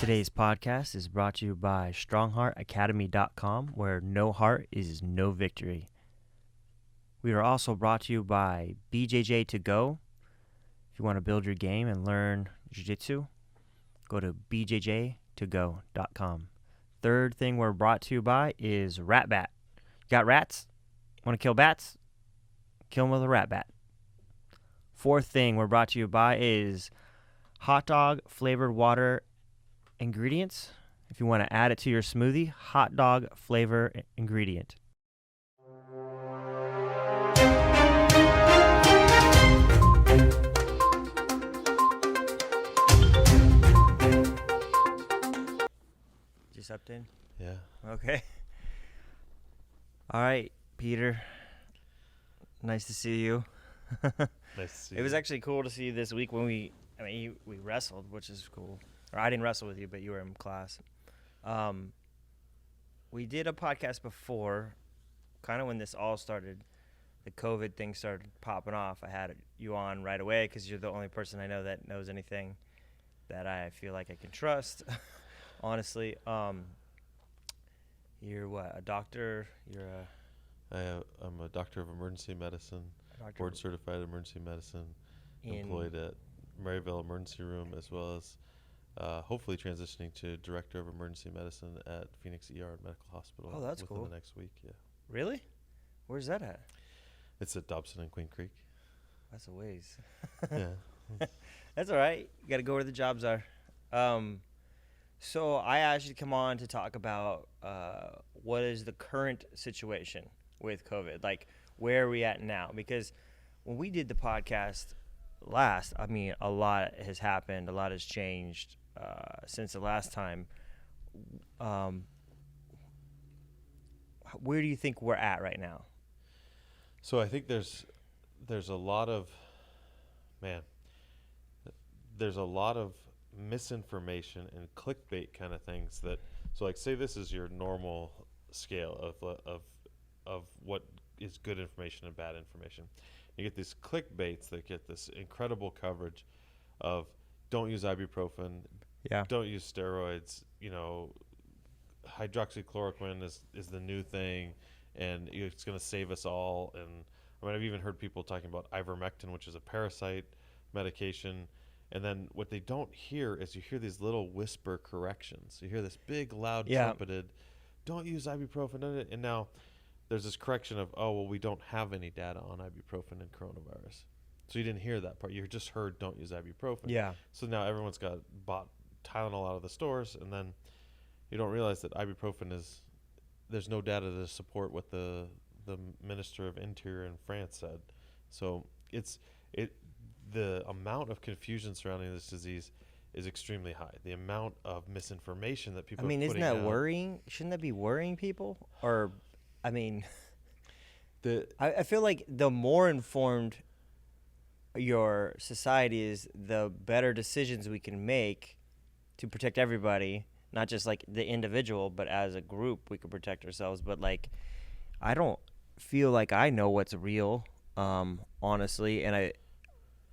Today's podcast is brought to you by StrongHeartAcademy.com, where no heart is no victory. We are also brought to you by BJJ To Go. If you want to build your game and learn jiu-jitsu, go to bjjtogo.com. Third thing we're brought to you by is Rat Bat. Got rats? Want to kill bats? Kill them with a rat bat. Fourth thing we're brought to you by is hot dog flavored water ingredients. If you want to add it to your smoothie, hot dog flavor ingredient. Just up in? Yeah. Okay. All right, Peter. Nice to see you. Nice to see you. It was actually cool to see you this week when we wrestled, which is cool. Or I didn't wrestle with you, but you were in class. We did a podcast before, kind of when this all started. The COVID thing started popping off. I had you on right away because you're the only person I know that knows anything that I feel like I can trust. Honestly, you're what? A doctor? I'm a doctor of emergency medicine, board certified emergency medicine, employed at Maryville Emergency Room, as well as hopefully transitioning to director of emergency medicine at Phoenix ER Medical Hospital. Oh, that's within cool. the next week. Yeah. Really? Where's that at? It's at Dobson and Queen Creek. That's a ways. Yeah. That's all right. You got to go where the jobs are. So I asked you to come on to talk about what is the current situation with COVID, like where are we at now? Because when we did the podcast last, I mean, a lot has happened, a lot has changed since the last time. Where do you think we're at right now? So I think there's a lot of misinformation and clickbait kind of things that, so like say this is your normal scale of what is good information and bad information. You get these clickbaits that get this incredible coverage of don't use ibuprofen, don't use steroids, hydroxychloroquine is the new thing and it's going to save us all. And I mean, I've even heard people talking about ivermectin, which is a parasite medication. And then what they don't hear is you hear these little whisper corrections. You hear this big, loud, trumpeted, don't use ibuprofen. And now there's this correction of, oh, well, we don't have any data on ibuprofen and coronavirus. So you didn't hear that part. You just heard don't use ibuprofen. Yeah. So now everyone's bought Tylenol out of the stores, and then you don't realize that ibuprofen there's no data to support what the Minister of Interior in France said. So the amount of confusion surrounding this disease is extremely high. The amount of misinformation that people isn't that worrying? Shouldn't that be worrying people? Or, I mean, I feel like the more informed your society is, the better decisions we can make to protect everybody, not just like the individual, but as a group we can protect ourselves. But like, I don't feel like I know what's real, honestly. And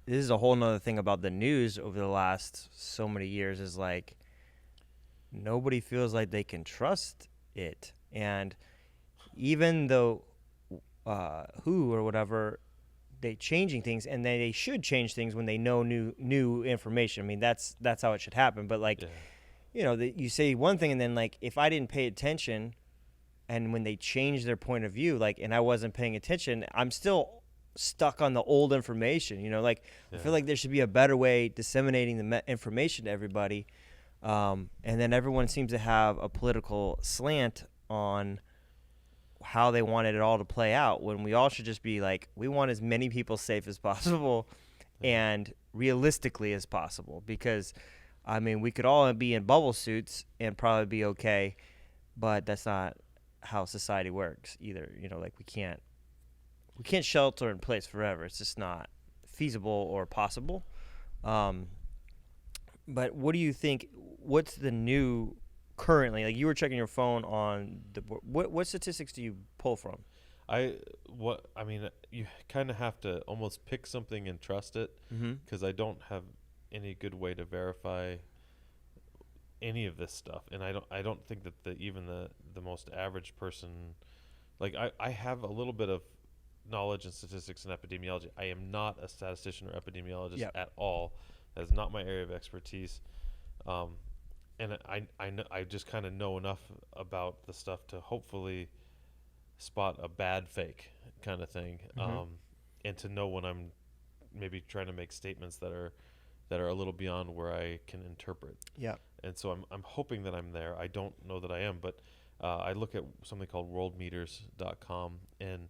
this is a whole nother thing about the news over the last so many years is like nobody feels like they can trust it. And even though WHO or whatever, they changing things, and they should change things when they know new information. I mean, that's how it should happen. But like, you say one thing, and then like if I didn't pay attention, and when they change their point of view, like, and I wasn't paying attention, I'm still stuck on the old information. I feel like there should be a better way disseminating the information to everybody. And then everyone seems to have a political slant on how they wanted it all to play out, when we all should just be like, we want as many people safe as possible and realistically as possible. Because I mean, we could all be in bubble suits and probably be okay, but that's not how society works either. Like we can't shelter in place forever. It's just not feasible or possible. But what do you think? What's the new currently? Like you were checking your phone on the what statistics do you pull from? You kind of have to almost pick something and trust it, because I don't have any good way to verify any of this stuff, and I don't think that even the most average person, like I have a little bit of knowledge in statistics and epidemiology. I am not a statistician or epidemiologist Yep. at all. That is not my area of expertise. Um, and I just kind of know enough about the stuff to hopefully spot a bad fake kind of thing, and to know when I'm maybe trying to make statements that are a little beyond where I can interpret. Yeah. And so I'm hoping that I'm there. I don't know that I am, but I look at something called worldmeters.com, and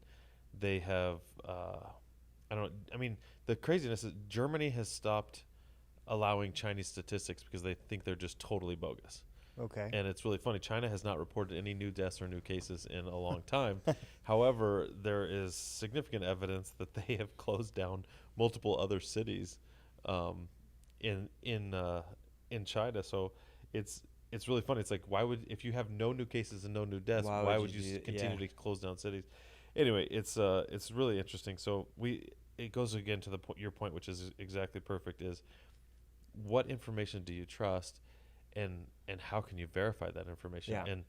they have I don't. I mean, the craziness is Germany has stopped allowing Chinese statistics because they think they're just totally bogus. Okay. And it's really funny. China has not reported any new deaths or new cases in a long time. However, there is significant evidence that they have closed down multiple other cities in China. So it's really funny. It's like, why would, if you have no new cases and no new deaths, why would you continue to close down cities? Anyway, it's really interesting. So it goes again to your point, which is exactly perfect. Is what information do you trust, and how can you verify that information? Yeah. And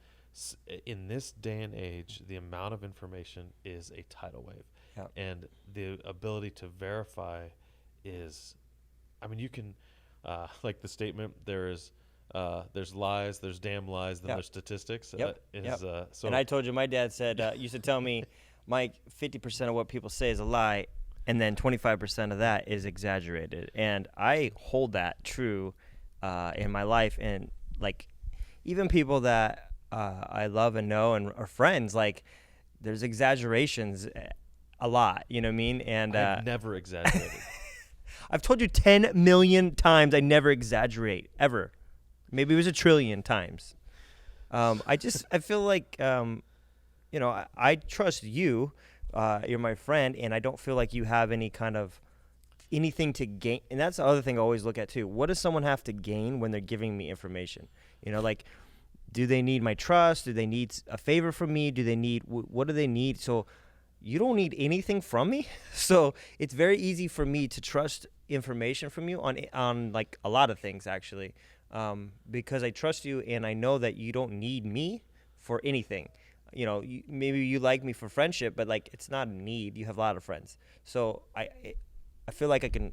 in this day and age, the amount of information is a tidal wave, and the ability to verify is, I mean, you can like the statement, there's lies, there's damn lies, then there's statistics. So and I told you, my dad said used to tell me, Mike, 50% of what people say is a lie, and then 25% of that is exaggerated. And I hold that true in my life. And like, even people that I love and know and are friends, like, there's exaggerations a lot. You know what I mean? And I've never exaggerated. I've told you 10 million times I never exaggerate, ever. Maybe it was 1 trillion times. I feel like, I trust you. You're my friend, and I don't feel like you have any kind of anything to gain. And that's the other thing I always look at too. What does someone have to gain when they're giving me information? Like, do they need my trust? Do they need a favor from me? Do they need, what do they need? So you don't need anything from me. So it's very easy for me to trust information from you on like a lot of things, actually, because I trust you and I know that you don't need me for anything. Maybe you like me for friendship, but like, it's not a need. You have a lot of friends. So I feel like I can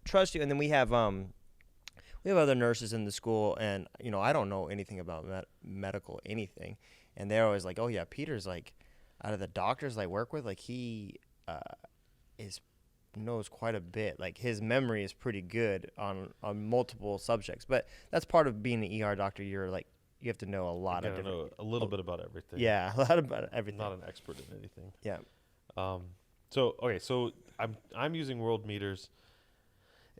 trust you. And then we have other nurses in the school, and I don't know anything about medical anything, and they're always like, oh yeah, Peter's like, out of the doctors I work with, like, he knows quite a bit. Like, his memory is pretty good on multiple subjects. But that's part of being an ER doctor. You're like, you have to know a lot of different. Know a little bit about everything. Yeah, a lot about everything. Not an expert in anything. Yeah. So I'm using World Meters,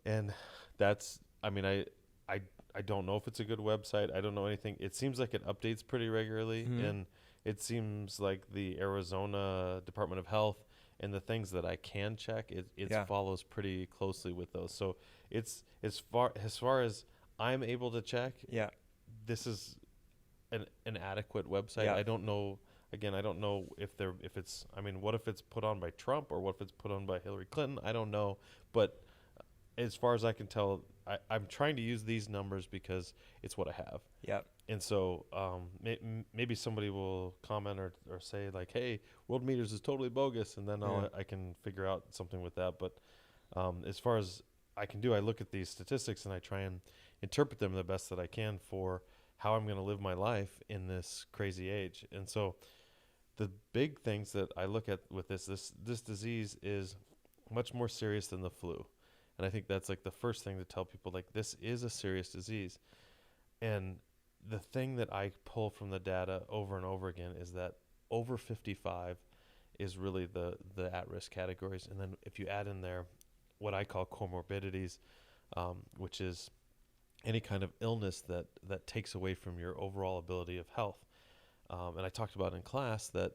and that's, I mean, I don't know if it's a good website. I don't know anything. It seems like it updates pretty regularly, and it seems like the Arizona Department of Health and the things that I can check, it follows pretty closely with those. So it's as far as I'm able to check. Yeah. This is an adequate website. Yeah. I don't know. Again, I don't know if it's. I mean, what if it's put on by Trump, or what if it's put on by Hillary Clinton? I don't know. But as far as I can tell, I'm trying to use these numbers because it's what I have. Yeah. And so maybe somebody will comment or say like, "Hey, World Meters is totally bogus," and then I can figure out something with that. But as far as I can do, I look at these statistics and I try and interpret them the best that I can for how I'm going to live my life in this crazy age. And so the big things that I look at with this disease is much more serious than the flu. And I think that's like the first thing to tell people, like, this is a serious disease. And the thing that I pull from the data over and over again is that over 55 is really the at-risk categories. And then if you add in there what I call comorbidities, which is any kind of illness that takes away from your overall ability of health. And I talked about in class that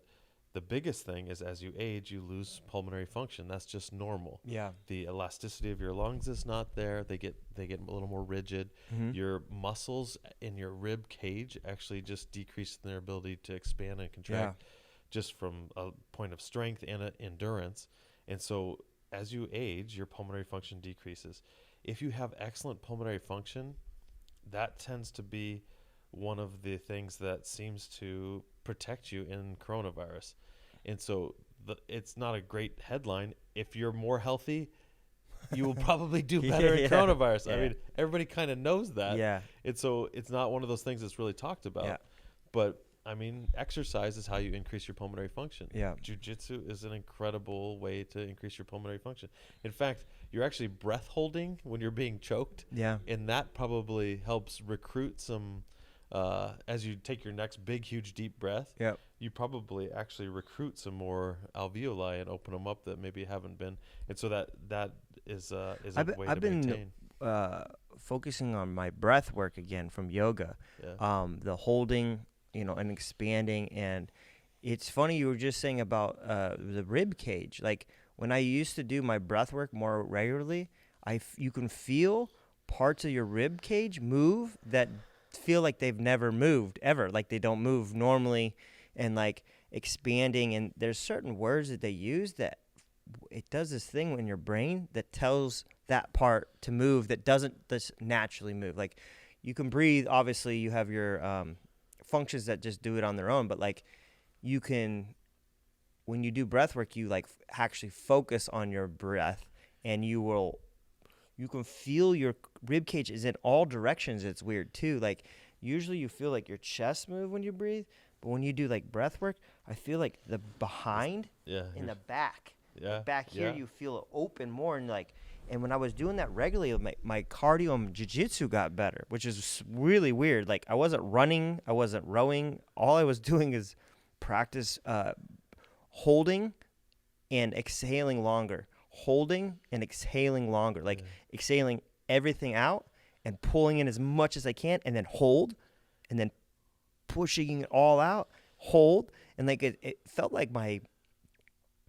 the biggest thing is, as you age, you lose pulmonary function. That's just normal. Yeah. The elasticity of your lungs is not there. They get a little more rigid. Mm-hmm. Your muscles in your rib cage actually just decrease in their ability to expand and contract, just from a point of strength and endurance. And so as you age, your pulmonary function decreases. If you have excellent pulmonary function, that tends to be one of the things that seems to protect you in coronavirus. And so it's not a great headline. If you're more healthy, you will probably do better in coronavirus. Yeah. I mean, everybody kind of knows that. Yeah. And so it's not one of those things that's really talked about. Yeah. But I mean, exercise is how you increase your pulmonary function. Yeah. Jiu-jitsu is an incredible way to increase your pulmonary function. In fact, you're actually breath holding when you're being choked. Yeah. And that probably helps recruit some, as you take your next big, huge, deep breath, Yep. you probably actually recruit some more alveoli and open them up that maybe haven't been. And so that is a way I've to been maintain. focusing on my breath work again from yoga. Yeah. The holding, and expanding. And it's funny you were just saying about the rib cage. Like when I used to do my breath work more regularly, you can feel parts of your rib cage move that feel like they've never moved ever. Like they don't move normally, and like expanding. And there's certain words that they use that it does this thing in your brain that tells that part to move that doesn't just naturally move. Like you can breathe, obviously you have your functions that just do it on their own, but like you can, when you do breath work, you like actually focus on your breath, and you can feel your rib cage is in all directions. It's weird too. Like usually you feel like your chest move when you breathe, but when you do like breath work, I feel like the behind and the back. Yeah. Like back here, Yeah. you feel it open more, and when I was doing that regularly, my cardio and jiu-jitsu got better, which is really weird. Like I wasn't running, I wasn't rowing. All I was doing is practice holding and exhaling longer, holding and exhaling longer, like exhaling everything out and pulling in as much as I can, and then hold, and then pushing it all out, hold, and like it felt like my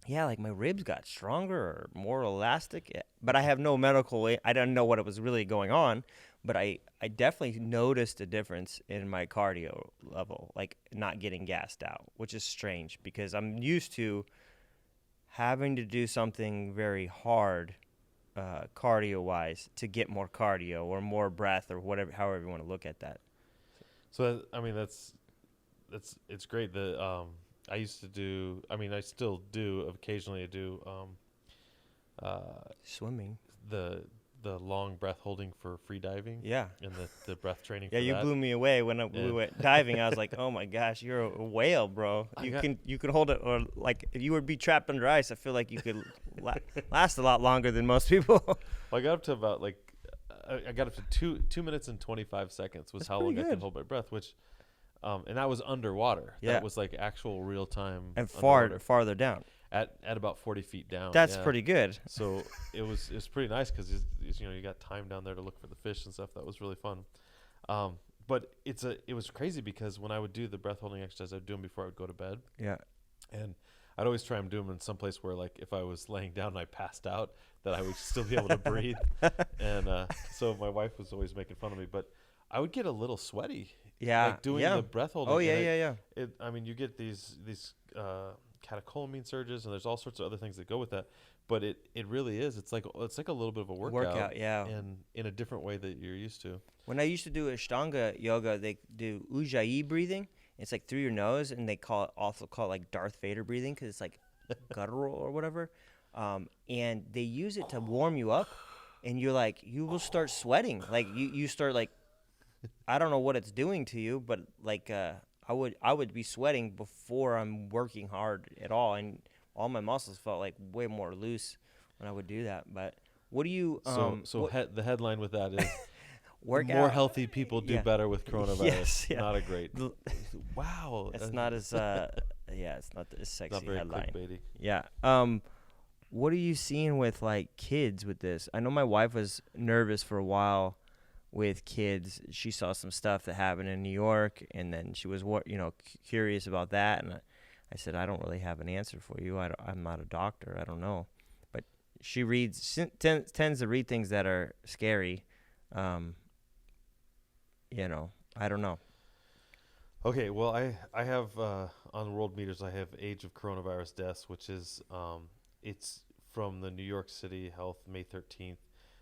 ribs got stronger or more elastic. But I have no medical way. I don't know what it was really going on, but I definitely noticed a difference in my cardio level, like not getting gassed out, which is strange because I'm used to having to do something very hard cardio-wise to get more cardio or more breath or whatever, however you want to look at that. So I mean it's great that I used to do. I mean I still do occasionally. I do Swimming. The long breath holding for free diving. Yeah. And the breath training. Yeah, for you that. blew me away when we went diving. I was like, "Oh my gosh, you're a whale, bro! You can hold it, or like if you would be trapped under ice, I feel like you could last a lot longer than most people." Well, I got up to about I got up to 2 minutes and 25 seconds was That's how long pretty I good. could hold my breath, which, and that was underwater. Yeah. That was like actual real time. And underwater. farther down. At about 40 feet down. That's yeah. pretty good. So it was pretty nice because you got time down there to look for the fish and stuff. That was really fun. But it was crazy because when I would do the breath holding exercise, I'd do them before I would go to bed. Yeah. And I'd always try and do them in some place where, like, if I was laying down and I passed out, that I would still be able to breathe. And so my wife was always making fun of me, but I would get a little sweaty. Yeah. Like doing yeah. the breath holding. Oh yeah. I mean, you get these catecholamine surges, and there's all sorts of other things that go with that. But it really is. It's like a little bit of a workout. Yeah. And in a different way that you're used to. When I used to do Ashtanga yoga, they do Ujjayi breathing. It's like through your nose, and they also call it like Darth Vader breathing because it's like guttural or whatever. And they use it to warm you up, and you will start sweating. Like you start like, I don't know what it's doing to you, but like I would be sweating before I'm working hard at all, and all my muscles felt like way more loose when I would do that. But what do you the headline with that is work more out. healthy people do Yeah. better with coronavirus. Yes, yeah. Not a great. Wow. It's not as it's not as sexy Not very headline. clickbaity. Yeah. What are you seeing with like kids with this? I know my wife was nervous for a while with kids. She saw some stuff that happened in New York, and then she was curious about that. And I said, I don't really have an answer for you. I'm not a doctor. I don't know. But she tends to read things that are scary. I don't know. Okay, well, I have on World Meters, I have age of coronavirus deaths, which is it's from the New York City Health May 13th.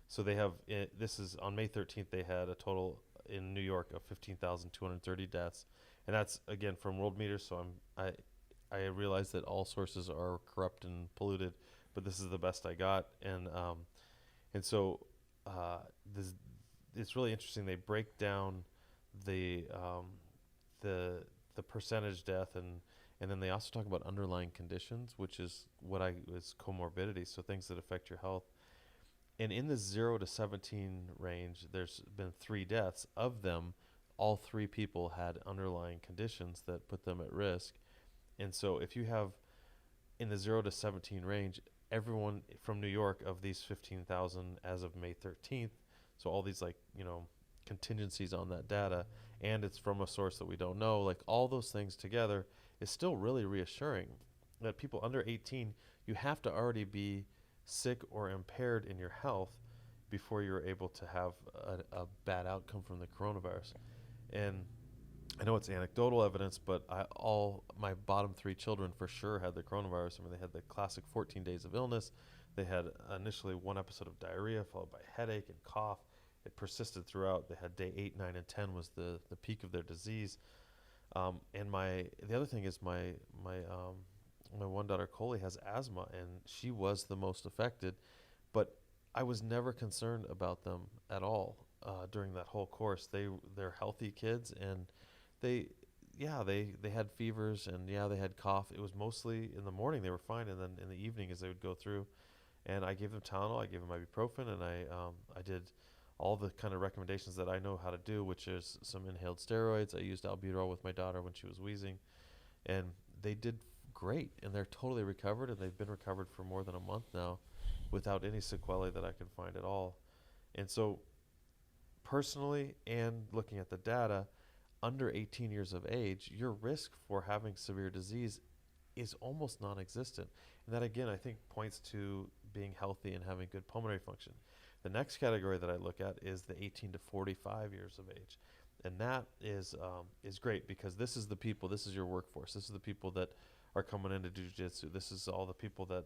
So they have this is on May 13th. They had a total in New York of 15,230 deaths, and that's again from World Meters. So I realize that all sources are corrupt and polluted, but this is the best I got, and so uh, this it's really interesting. They break down the the percentage death, and then they also talk about underlying conditions, which is what I is comorbidity, so things that affect your health. And in the 0 to 17 range, there's been 3 deaths. Of them, all 3 people had underlying conditions that put them at risk. And so if you have in the 0 to 17 range, everyone from New York of these 15,000 as of May 13th, so all these like, contingencies on that data, and it's from a source that we don't know, like all those things together is still really reassuring that people under 18, you have to already be sick or impaired in your health before you're able to have a bad outcome from the coronavirus. And I know it's anecdotal evidence, but all my bottom 3 children for sure had the coronavirus. I mean, they had the classic 14 days of illness. They had initially 1 episode of diarrhea followed by headache and cough. It persisted throughout. They had day 8, 9, and 10 was the peak of their disease. And the other thing is my one daughter Coley has asthma, and she was the most affected, but I was never concerned about them at all during that whole course. They're healthy kids, and they they had fevers, and they had cough. It was mostly in the morning they were fine, and then in the evening as they would go through, and I gave them Tylenol, I gave them ibuprofen, and I did all the kind of recommendations that I know how to do, which is some inhaled steroids. I used albuterol with my daughter when she was wheezing, and they did great, and they're totally recovered, and they've been recovered for more than a month now without any sequelae that I can find at all. And so personally, and looking at the data, under 18 years of age, your risk for having severe disease is almost non-existent. And that again, I think points to being healthy and having good pulmonary function. The next category that I look at is the 18 to 45 years of age. And that is great, because this is the people, this is your workforce. This is the people that are coming in to do jiu-jitsu. This is all the people that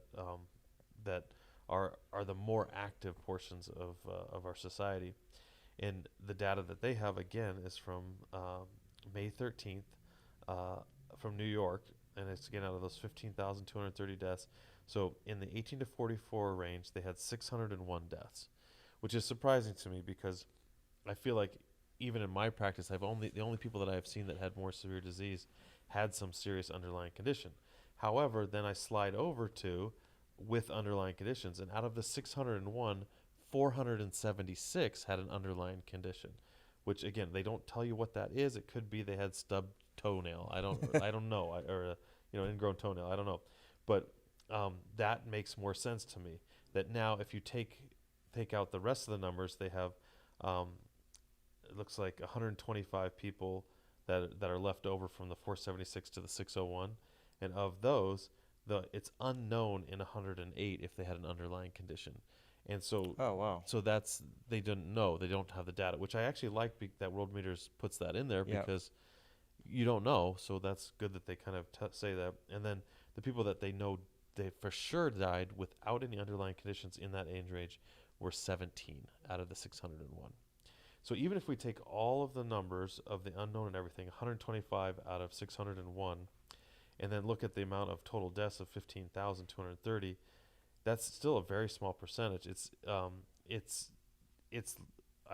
that are the more active portions of our society. And the data that they have, again, is from May 13th from New York, and it's again out of those 15,230 deaths. So in the 18 to 44 range, they had 601 deaths, which is surprising to me, because I feel like even in my practice, the only people that I have seen that had more severe disease had some serious underlying condition. However, then I slide over to with underlying conditions, and out of the 601, 476 had an underlying condition, which again, they don't tell you what that is. It could be they had stubbed toenail. I don't know, or ingrown toenail. I don't know, but that makes more sense to me. That now, if you take out the rest of the numbers, they have it looks like 125 people that are left over from the 476 to the 601, and of those, it's unknown in 108 if they had an underlying condition. And so, Oh, wow. so that's, they didn't know, they don't have the data, which I actually like that World Meters puts that in there, Yep. because you don't know. So that's good that they kind of say that. And then the people that they know they for sure died without any underlying conditions in that age range were 17 out of the 601. So even if we take all of the numbers of the unknown and everything, 125 out of 601, and then look at the amount of total deaths of 15,230, that's still a very small percentage. It's I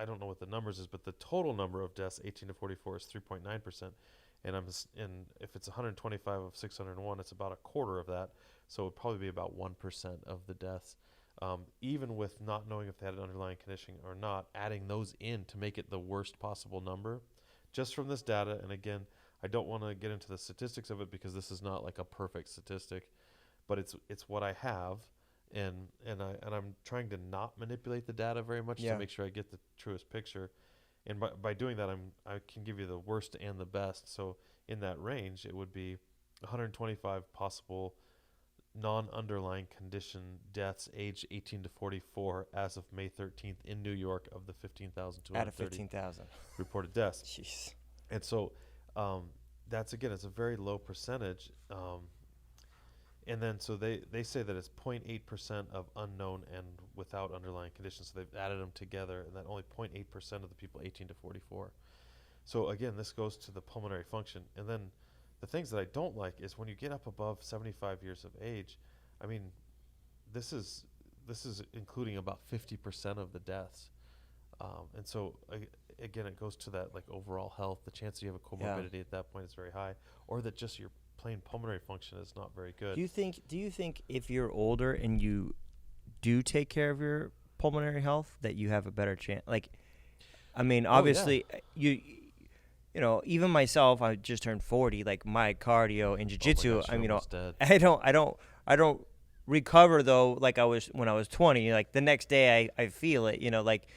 don't know what the numbers is, but the total number of deaths 18 to 44 is 3.9%, and if it's 125 of 601, it's about a quarter of that. So it would probably be about 1% of the deaths. Even with not knowing if they had an underlying condition or not, adding those in to make it the worst possible number, just from this data. And again, I don't want to get into the statistics of it, because this is not like a perfect statistic, but it's what I have, and I'm trying to not manipulate the data very much to make sure I get the truest picture. And by doing that, I can give you the worst and the best. So in that range, it would be 125 possible non-underlying condition deaths aged 18 to 44 as of May 13th in New York of the 15,230 Out of 15,000. reported deaths. Jeez. And so that's, again, it's a very low percentage. And then so they say that it's 0.8% of unknown and without underlying conditions. So they've added them together, and that only 0.8% of the people 18 to 44. So again, this goes to the pulmonary function. And then the things that I don't like is when you get up above 75 years of age. I mean, this is including about 50% of the deaths. And so again, it goes to that like overall health. The chance that you have a comorbidity at that point is very high, or that just your plain pulmonary function is not very good. Do you think if you're older and you do take care of your pulmonary health that you have a better chance? Like, I mean, obviously you know, even myself, I just turned 40. Like my cardio in jiu-jitsu, gosh, I mean, dead. I don't recover though like I was when I was 20. Like the next day, I feel it. You know, like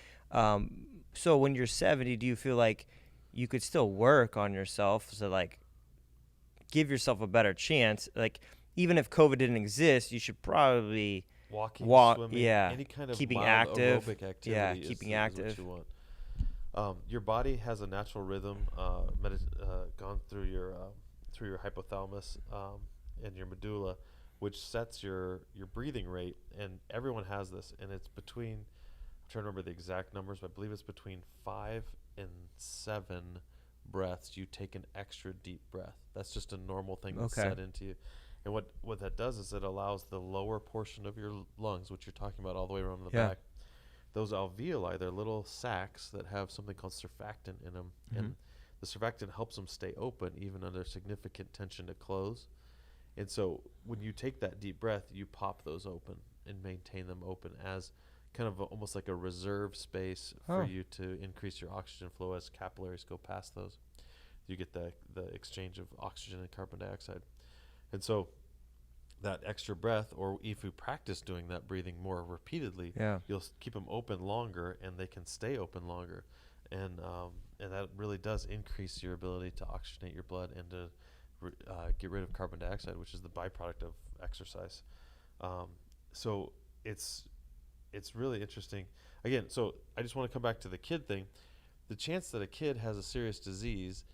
so when you're 70, do you feel like you could still work on yourself? So like, give yourself a better chance. Like even if COVID didn't exist, you should probably swimming, yeah, any kind of keeping mild active, aerobic activity. yeah, is, keeping is active. what you want. Your body has a natural rhythm, gone through your hypothalamus and your medulla, which sets your breathing rate. And everyone has this, and it's between. I'm trying to remember the exact numbers, but I believe it's between 5 and 7 breaths. You take an extra deep breath. That's just a normal thing that's set into you. And what that does is it allows the lower portion of your lungs, which you're talking about all the way around the back. Those alveoli, they're little sacs that have something called surfactant in them, and the surfactant helps them stay open even under significant tension to close. And so when you take that deep breath, you pop those open and maintain them open as kind of almost like a reserve space for you to increase your oxygen flow as capillaries go past those. You get the exchange of oxygen and carbon dioxide. And so that extra breath, or if you practice doing that breathing more repeatedly, you'll keep them open longer, and they can stay open longer, and that really does increase your ability to oxygenate your blood and to get rid of carbon dioxide, which is the byproduct of exercise. So it's really interesting. Again, so I just want to come back to the kid thing. The chance that a kid has a serious disease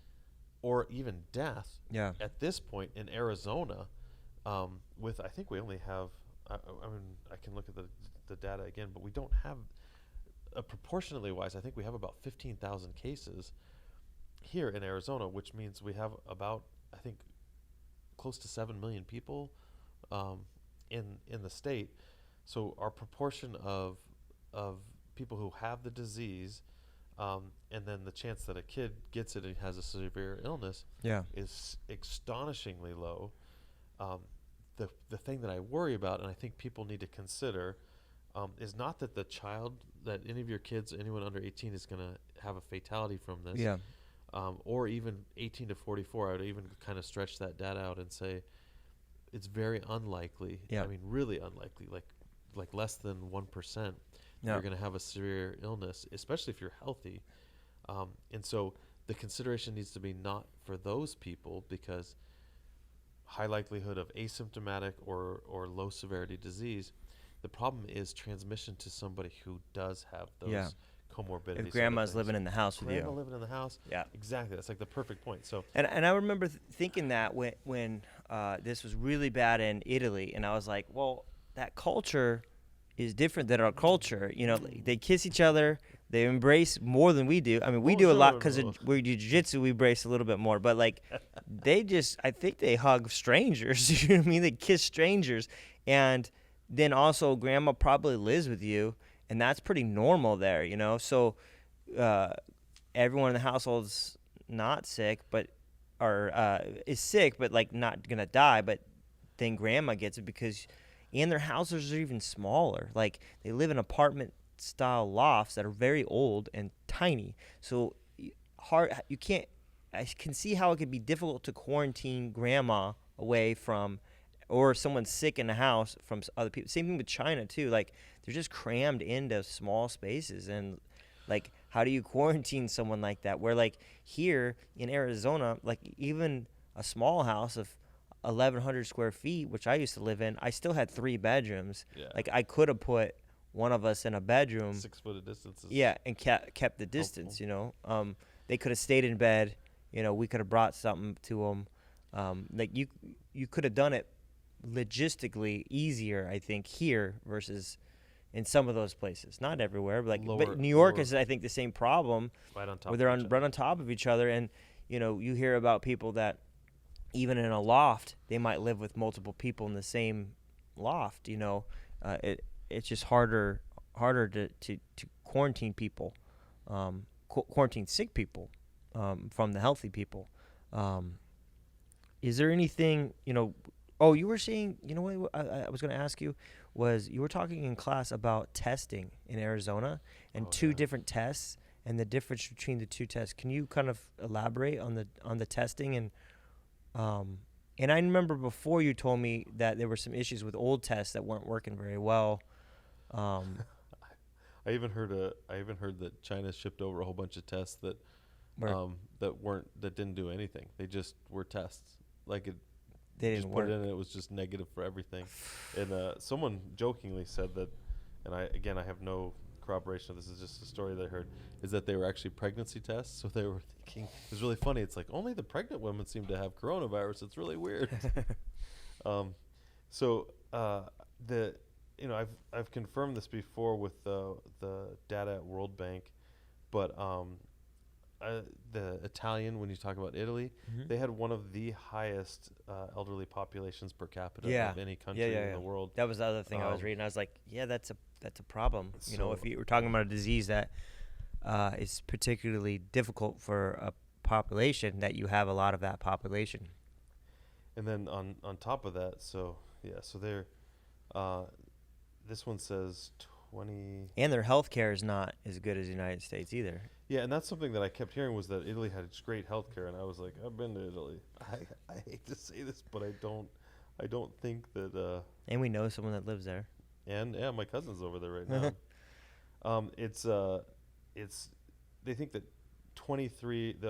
or even death at this point in Arizona, with I think we only have, I mean, I can look at the data again, but we don't have, proportionately wise, I think we have about 15,000 cases here in Arizona, which means we have about, I think, close to 7 million people in the state. So our proportion of people who have the disease, and then the chance that a kid gets it and has a severe illness is astonishingly low. The thing that I worry about, and I think people need to consider, is not that that any of your kids, anyone under 18 is going to have a fatality from this, or even 18 to 44. I would even kind of stretch that data out and say it's very unlikely. I mean, really unlikely, like less than 1%. You're going to have a severe illness, especially if you're healthy. And so the consideration needs to be not for those people, because high likelihood of asymptomatic or low severity disease. The problem is transmission to somebody who does have those comorbidities. If grandma's living in the house with you. Grandma living in the house. Yeah. Exactly. That's like the perfect point. So. And I remember thinking that when this was really bad in Italy, and I was like, well, that culture is different than our culture. You know, they kiss each other. They embrace more than we do. I mean, we do a lot because we do jiu-jitsu. We embrace a little bit more. But, like, I think they hug strangers. You know what I mean? They kiss strangers. And then also grandma probably lives with you, and that's pretty normal there, you know? So everyone in the household's not sick, is sick, but, like, not going to die. But then grandma gets it and their houses are even smaller. Like, they live in apartment-style lofts that are very old and tiny. So I can see how it could be difficult to quarantine grandma away from, or someone sick in the house from other people. Same thing with China, too. Like, they're just crammed into small spaces. And, like, how do you quarantine someone like that? Where, like, here in Arizona, like, even a small house of 1,100 square feet, which I used to live in, I still had 3 bedrooms. Like, I could have put one of us in a bedroom. 6 foot of distance. And kept the distance, helpful. You know. They could have stayed in bed. You know, we could have brought something to them. Like, you could have done it logistically easier, I think, here versus in some of those places. Not everywhere, but Lower, but New York lower, is, I think, the same problem right on top where of they're each right other. on top of each other, and you hear about people that even in a loft they might live with multiple people in the same loft. It's just harder to quarantine people, quarantine sick people from the healthy people. Um, is there anything, oh, you were saying, what I was going to ask you was you were talking in class about testing in Arizona and Oh two yeah. different tests and the difference between the two tests. Can you kind of elaborate on the testing um, and I remember before you told me that there were some issues with old tests that weren't working very well. Um, I even heard that China shipped over a whole bunch of tests where that didn't do anything. They just were tests. Like it, they you didn't just put work. it in and it was just negative for everything. And someone jokingly said that, and I have no corroboration of this. Is just a story that I heard. Is that they were actually pregnancy tests? So they were thinking it was really funny. It's like only the pregnant women seem to have coronavirus. It's really weird. Um, so the I've confirmed this before with the data at World Bank, but the Italian, when you talk about Italy, Mhm. they had one of the highest elderly populations per capita Yeah. of any Yeah, country yeah, in yeah. the world. That was the other thing I was Um, reading. I was like, yeah, that's a problem. so If you were talking about a disease that is particularly difficult for a population, that you have a lot of that population. and then on top of that, so yeah, so they're uh, this one says 20. And their health care is not as good as the United States either. Yeah, and that's something that I kept hearing was that Italy had great healthcare, and I was like, I've been to Italy. I hate to say this, but I don't think that. And we know someone that lives there. And yeah, my cousin's over there right now. It's they think that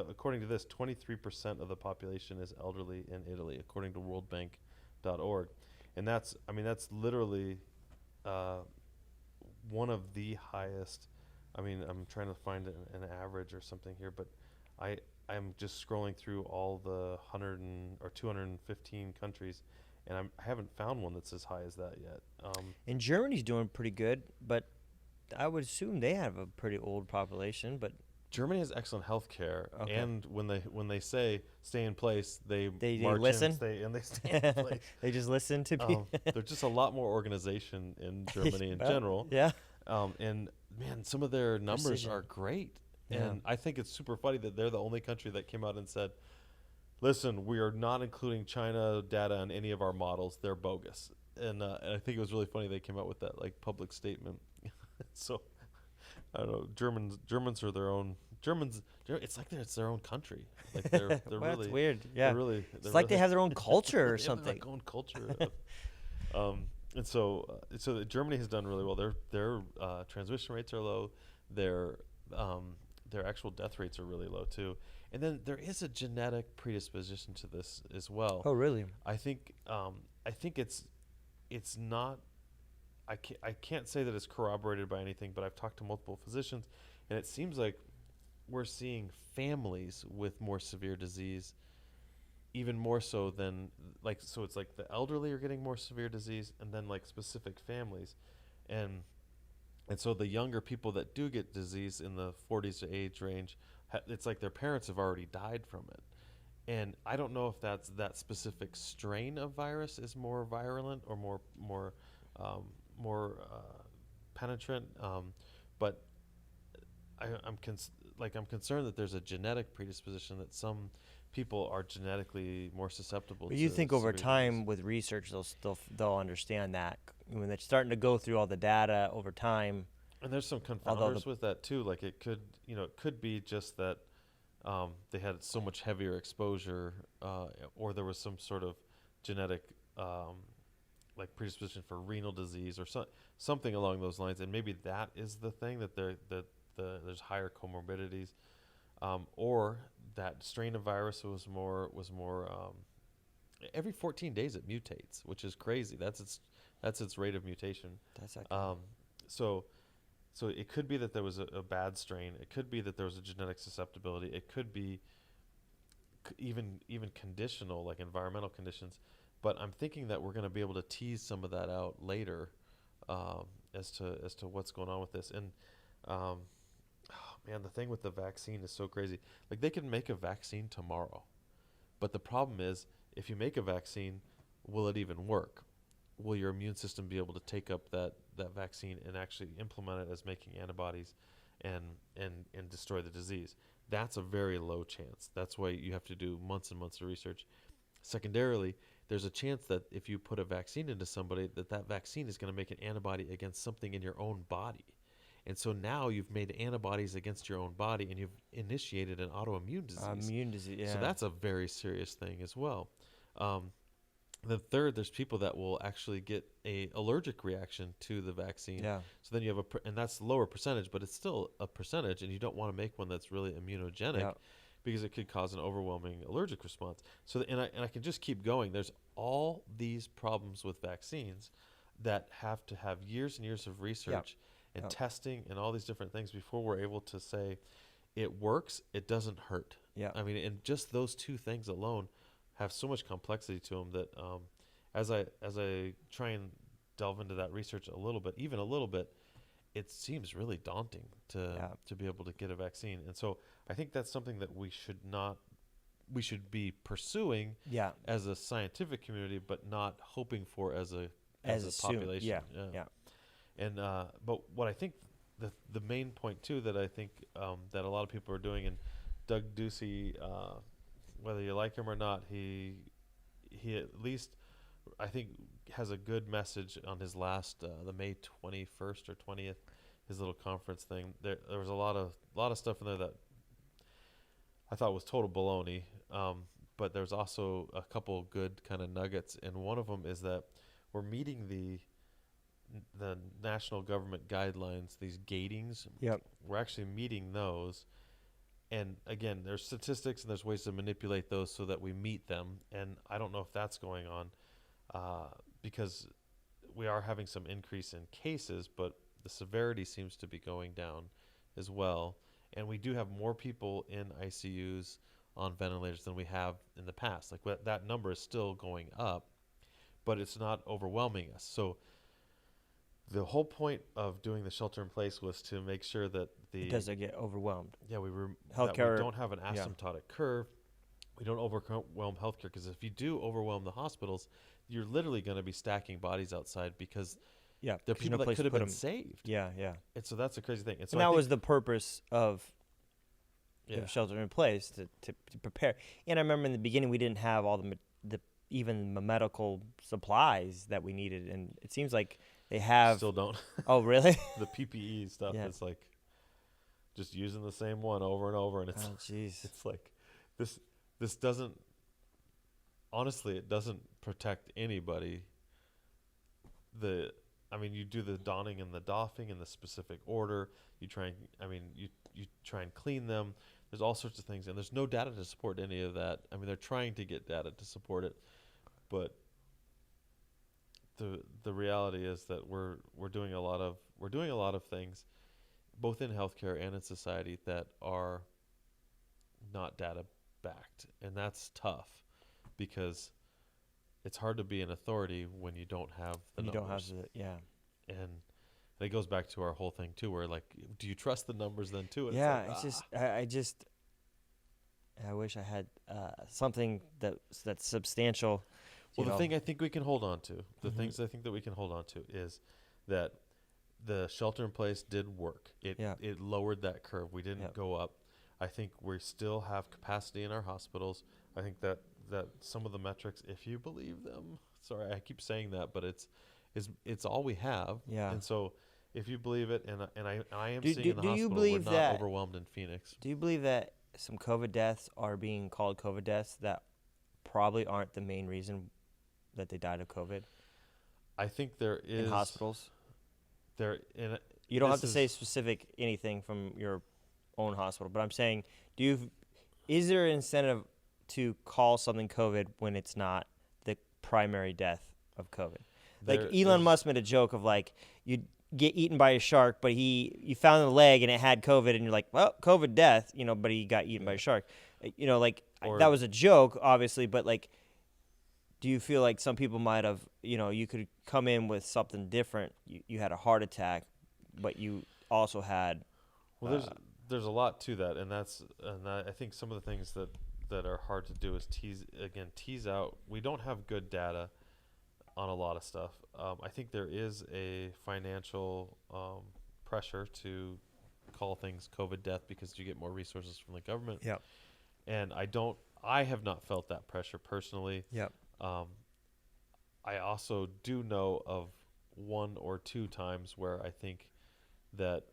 according to this 23% of the population is elderly in Italy, according to WorldBank.org, and that's literally uh, one of the highest. I mean, I'm trying to find an average or something here, but I I'm just scrolling through all the 215 countries, and I haven't found one that's as high as that yet. And Germany's doing pretty good, but I would assume they have a pretty old population. But Germany has excellent health care, okay, and when they say stay in place, they they march listen. in, they stay in place. They just listen to people. There's just a lot more organization in Germany in Well, general. yeah. And man, some of their numbers Precision. are great. Yeah. And I think it's super funny that they're the only country that came out and said, listen, we are not including China data on any of our models. They're bogus. And I think it was really funny they came out with that like public statement. So I don't know. Germans are their own. It's like it's their own country. Like they're Well, really that's weird. Yeah. It's like they have their own culture or they have something. their own culture. And so Germany has done really well. Their transmission rates are low. Their their actual death rates are really low too. And then there is a genetic predisposition to this as well. Oh, really? I think it's not. I can't say that it's corroborated by anything, but I've talked to multiple physicians, and it seems like we're seeing families with more severe disease, even more so than so it's like the elderly are getting more severe disease, and then like specific families, and so the younger people that do get disease in the 40s to age range, it's like their parents have already died from it. And I don't know if that's that specific strain of virus is more virulent or more penetrant. But I'm concerned that there's a genetic predisposition that some people are genetically more susceptible. But to you think over severe time disease. with research they'll understand that when they're starting to go through all the data over time. And there's some Although confounders with that too. Like it could be just that they had so much heavier exposure, or there was some sort of genetic like predisposition for renal disease or something along those lines, and maybe that is the thing that there's higher comorbidities, or that strain of virus was more every 14 days it mutates, which is crazy. That's its rate of mutation. That's like So it could be that there was a bad strain. It could be that there was a genetic susceptibility. It could be even conditional, like environmental conditions, But I'm thinking that we're going to be able to tease some of that out later, as to what's going on with this. And um, oh, man, the thing with the vaccine is so crazy. Like they can make a vaccine tomorrow, but the problem is, if you make a vaccine, will it even work? Will your immune system be able to take up that vaccine and actually implement it as making antibodies and and destroy the disease? That's a very low chance. That's why you have to do months and months of research. Secondarily, there's a chance that if you put a vaccine into somebody, that vaccine is going to make an antibody against something in your own body. And so now you've made antibodies against your own body and you've initiated an autoimmune disease. Immune disease, yeah. So that's a very serious thing as well. The third, there's people that will actually get a allergic reaction to the vaccine. Yeah. So then you have and that's lower percentage, but it's still a percentage, and you don't want to make one that's really immunogenic, Yeah. because it could cause an overwhelming allergic response. So and I can just keep going. There's all these problems with vaccines that have to have years and years of research and testing and all these different things before we're able to say it works, it doesn't hurt. Yeah. I mean, and just those two things alone have so much complexity to them that as I try and delve into that research a little bit, even a little bit, it seems really daunting to be able to get a vaccine. And so I think that's something that we should be pursuing as a scientific community, but not hoping for as a population. Yeah. And but what I think the main point too that I think that a lot of people are doing, and Doug Ducey, whether you like him or not, he at least I think has a good message on his last the May 21st or 20th, his little conference thing. There was a lot of stuff in there that I thought was total baloney, but there's also a couple good kind of nuggets, and one of them is that we're meeting the national government guidelines, these gatings. Yep. We're actually meeting those. And again, there's statistics and there's ways to manipulate those so that we meet them. And I don't know if that's going on because we are having some increase in cases, but the severity seems to be going down as well. And we do have more people in ICUs on ventilators than we have in the past. Like that number is still going up, but it's not overwhelming us. So the whole point of doing the shelter in place was to make sure that It doesn't get overwhelmed. that we Healthcare, don't have an asymptotic curve. We don't overwhelm healthcare, because if you do overwhelm the hospitals, you're literally going to be stacking bodies outside because there are people that could have been saved. Yeah. And so that's a crazy thing. And so that was the purpose of shelter in place to prepare. And I remember in the beginning we didn't have all the even the medical supplies that we needed, and it seems like they have. Still don't. Oh, really? The PPE stuff is like just using the same one over and over, and it's it's like this doesn't, honestly, it doesn't protect anybody. You do the donning and the doffing in the specific order. You try and clean them. There's all sorts of things, and there's no data to support any of that. I mean, they're trying to get data to support it, but the reality is that we're doing a lot of things, both in healthcare and in society, that are not data backed, and that's tough because it's hard to be an authority when you don't have the numbers. And it goes back to our whole thing too, where like, do you trust the numbers then too? And I wish I had something that's substantial. Well, the thing I think we can hold on to, things I think that we can hold on to is that the shelter in place did work. It lowered that curve. We didn't go up. I think we still have capacity in our hospitals. I think that some of the metrics, if you believe them, sorry, I keep saying that, but it's all we have. Yeah. And so if you believe it, and I am seeing in the hospital, we're not overwhelmed in Phoenix. Do you believe that some COVID deaths are being called COVID deaths that probably aren't the main reason that they died of COVID? I think there is. In hospitals? You don't have to say specific anything from your own hospital, but I'm saying, is there an incentive to call something COVID when it's not the primary death of COVID? Like Elon Musk made a joke of like, you get eaten by a shark, but you found the leg and it had COVID, and you're like, well, COVID death, but he got eaten by a shark. That was a joke, obviously, but like, do you feel like some people might have, you could come in with something different? You had a heart attack, but you also had, Well, there's a lot to that, and I think some of the things that are hard to do is tease out. We don't have good data on a lot of stuff. I think there is a financial pressure to call things COVID death because you get more resources from the government. Yep. And I have not felt that pressure personally. Yep. I also do know of one or two times where I think that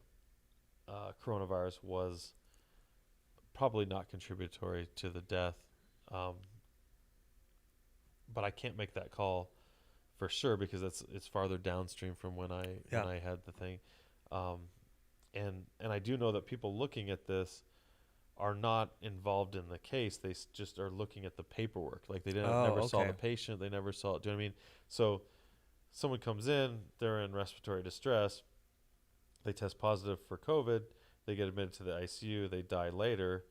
coronavirus was probably not contributory to the death. But I can't make that call for sure because it's farther downstream from when I had the thing. And I do know that people looking at this are not involved in the case. They just are looking at the paperwork. Like they never saw the patient. They never saw it. Do you know what I mean? So someone comes in, they're in respiratory distress. They test positive for COVID. They get admitted to the ICU. They die later.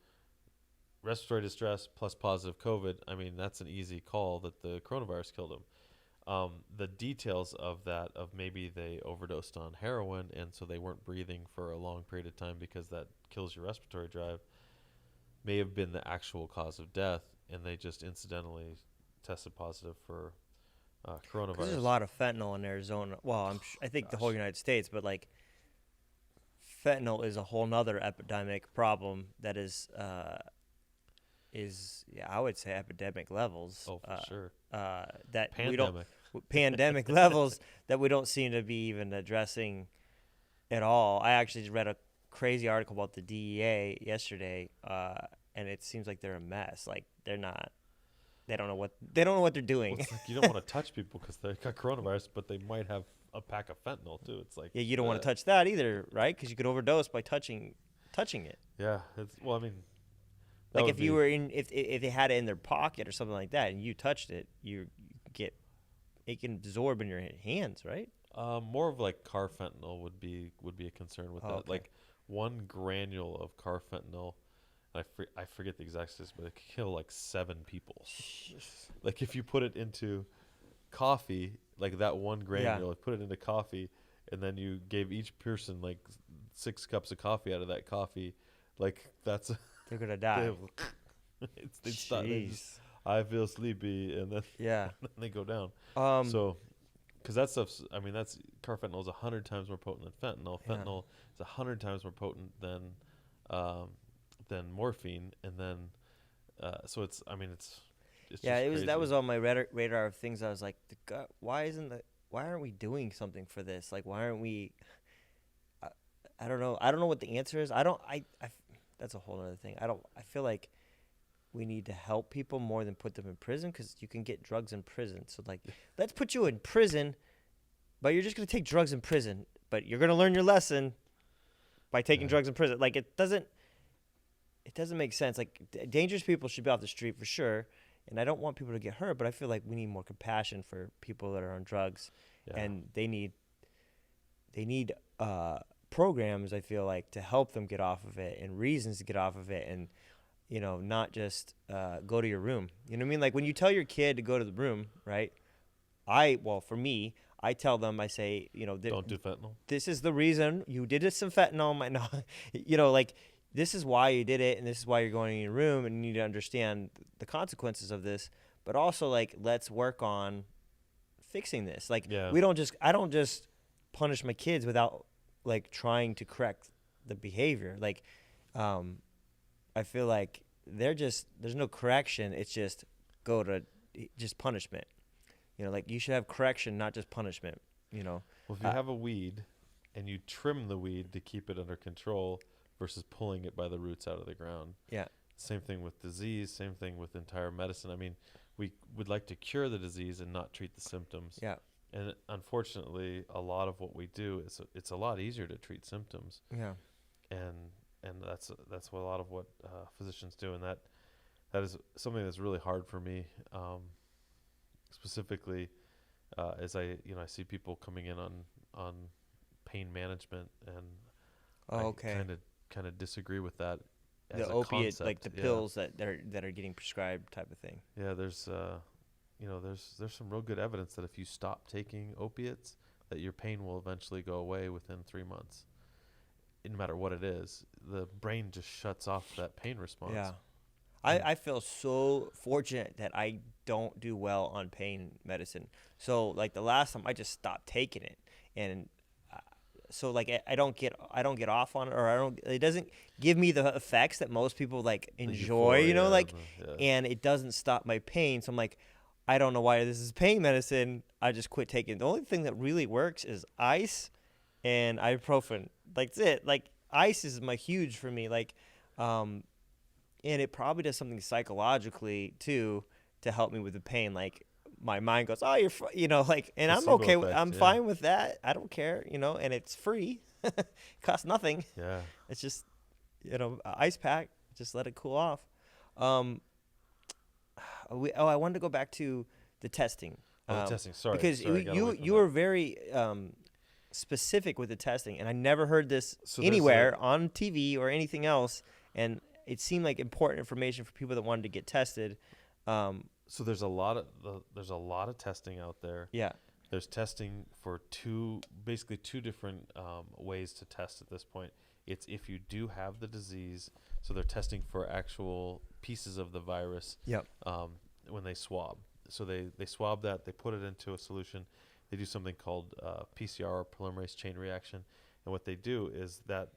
Respiratory distress plus positive COVID. I mean, that's an easy call that the coronavirus killed them. The details of that, of maybe they overdosed on heroin and so they weren't breathing for a long period of time because that kills your respiratory drive, may have been the actual cause of death, and they just incidentally tested positive for coronavirus. There's a lot of fentanyl in Arizona. Well, I think the whole United States, but like fentanyl is a whole nother epidemic problem that is I would say epidemic levels. Oh, for sure. That pandemic. Pandemic levels that we don't seem to be even addressing at all. I actually just read a crazy article about the DEA yesterday, and it seems like they're a mess. Like they don't know what they're doing. Well, it's like you don't want to touch people because they got coronavirus, but they might have a pack of fentanyl too. It's like you don't want to touch that either, right? Because you could overdose by touching it. Yeah, I mean, like if you were if they had it in their pocket or something like that, and you touched it, it can absorb in your hands, right? More of like carfentanil would be a concern with that. Okay. Like 1 granule of carfentanil, I forget the exact statistics, but it could kill like 7 people. Like if you put it into coffee, like that 1 granule, like put it into coffee, and then you gave each person like 6 cups of coffee out of that coffee, like that's they're gonna die. I feel sleepy, and then then they go down. So, because that stuff's, I mean, carfentanil is 100 times more potent than fentanyl. Fentanyl is 100 times more potent than morphine, and then so it's, I mean, it's just crazy. That was on my radar of things. I was like, why aren't we doing something for this? Like, why aren't we? I don't know. I don't know what the answer is. That's a whole other thing. I feel like we need to help people more than put them in prison, because you can get drugs in prison. So like, let's put you in prison, but you're just gonna take drugs in prison, but you're gonna learn your lesson by taking drugs in prison. Like it doesn't make sense. Like dangerous people should be off the street for sure, and I don't want people to get hurt, but I feel like we need more compassion for people that are on drugs, and they need programs, I feel like, to help them get off of it, and reasons to get off of it, and not just go to your room. You know what I mean? Like when you tell your kid to go to the room, right? For me, I tell them, I say, don't do fentanyl. This is the reason you did it. Some fentanyl might not, like this is why you did it, and this is why you're going in your room, and you need to understand the consequences of this. But also, like, let's work on fixing this. Like, I don't just punish my kids without like trying to correct the behavior. Like, I feel like there's no correction. It's just punishment. Like you should have correction, not just punishment. Well, if you have a weed and you trim the weed to keep it under control versus pulling it by the roots out of the ground. Yeah. Same thing with disease. Same thing with entire medicine. I mean, we would like to cure the disease and not treat the symptoms. Yeah. And unfortunately, a lot of what we do is it's a lot easier to treat symptoms. Yeah. And that's what a lot of what physicians do, and that is something that's really hard for me, specifically as I see people coming in on pain management, and I kind of disagree with that. As The a opiate, concept. like the pills that are getting prescribed, type of thing. Yeah, there's there's some real good evidence that if you stop taking opiates, that your pain will eventually go away within 3 months. No matter what it is, the brain just shuts off that pain response. Yeah. And I feel so fortunate that I don't do well on pain medicine. So like the last time I just stopped taking it, and so like I don't get off on it, or it doesn't give me the effects that most people like the enjoy, euphoria like, and and it doesn't stop my pain. So I'm like, I don't know why this is pain medicine. I just quit taking it. The only thing that really works is ice and ibuprofen. Like, that's it. Like, ice is huge for me. Like, and it probably does something psychologically too to help me with the pain. Like, my mind goes, oh, like, and I'm placebo okay. effect, I'm yeah. fine with that. I don't care, and it's free. It costs nothing. yeah. It's just, ice pack. Just let it cool off. I wanted to go back to the testing. The testing. Sorry, because sorry, I got away from you that. were very specific with the testing, and I never heard this So there's anywhere on TV or anything else, and it seemed like important information for people that wanted to get tested. So there's a lot of testing out there. Yeah. There's testing for basically two different ways to test at this point. It's if you do have the disease, so they're testing for actual pieces of the virus. Yep. When they swab, so they swab that, they put it into a solution, they do something called PCR, or polymerase chain reaction, and what they do is that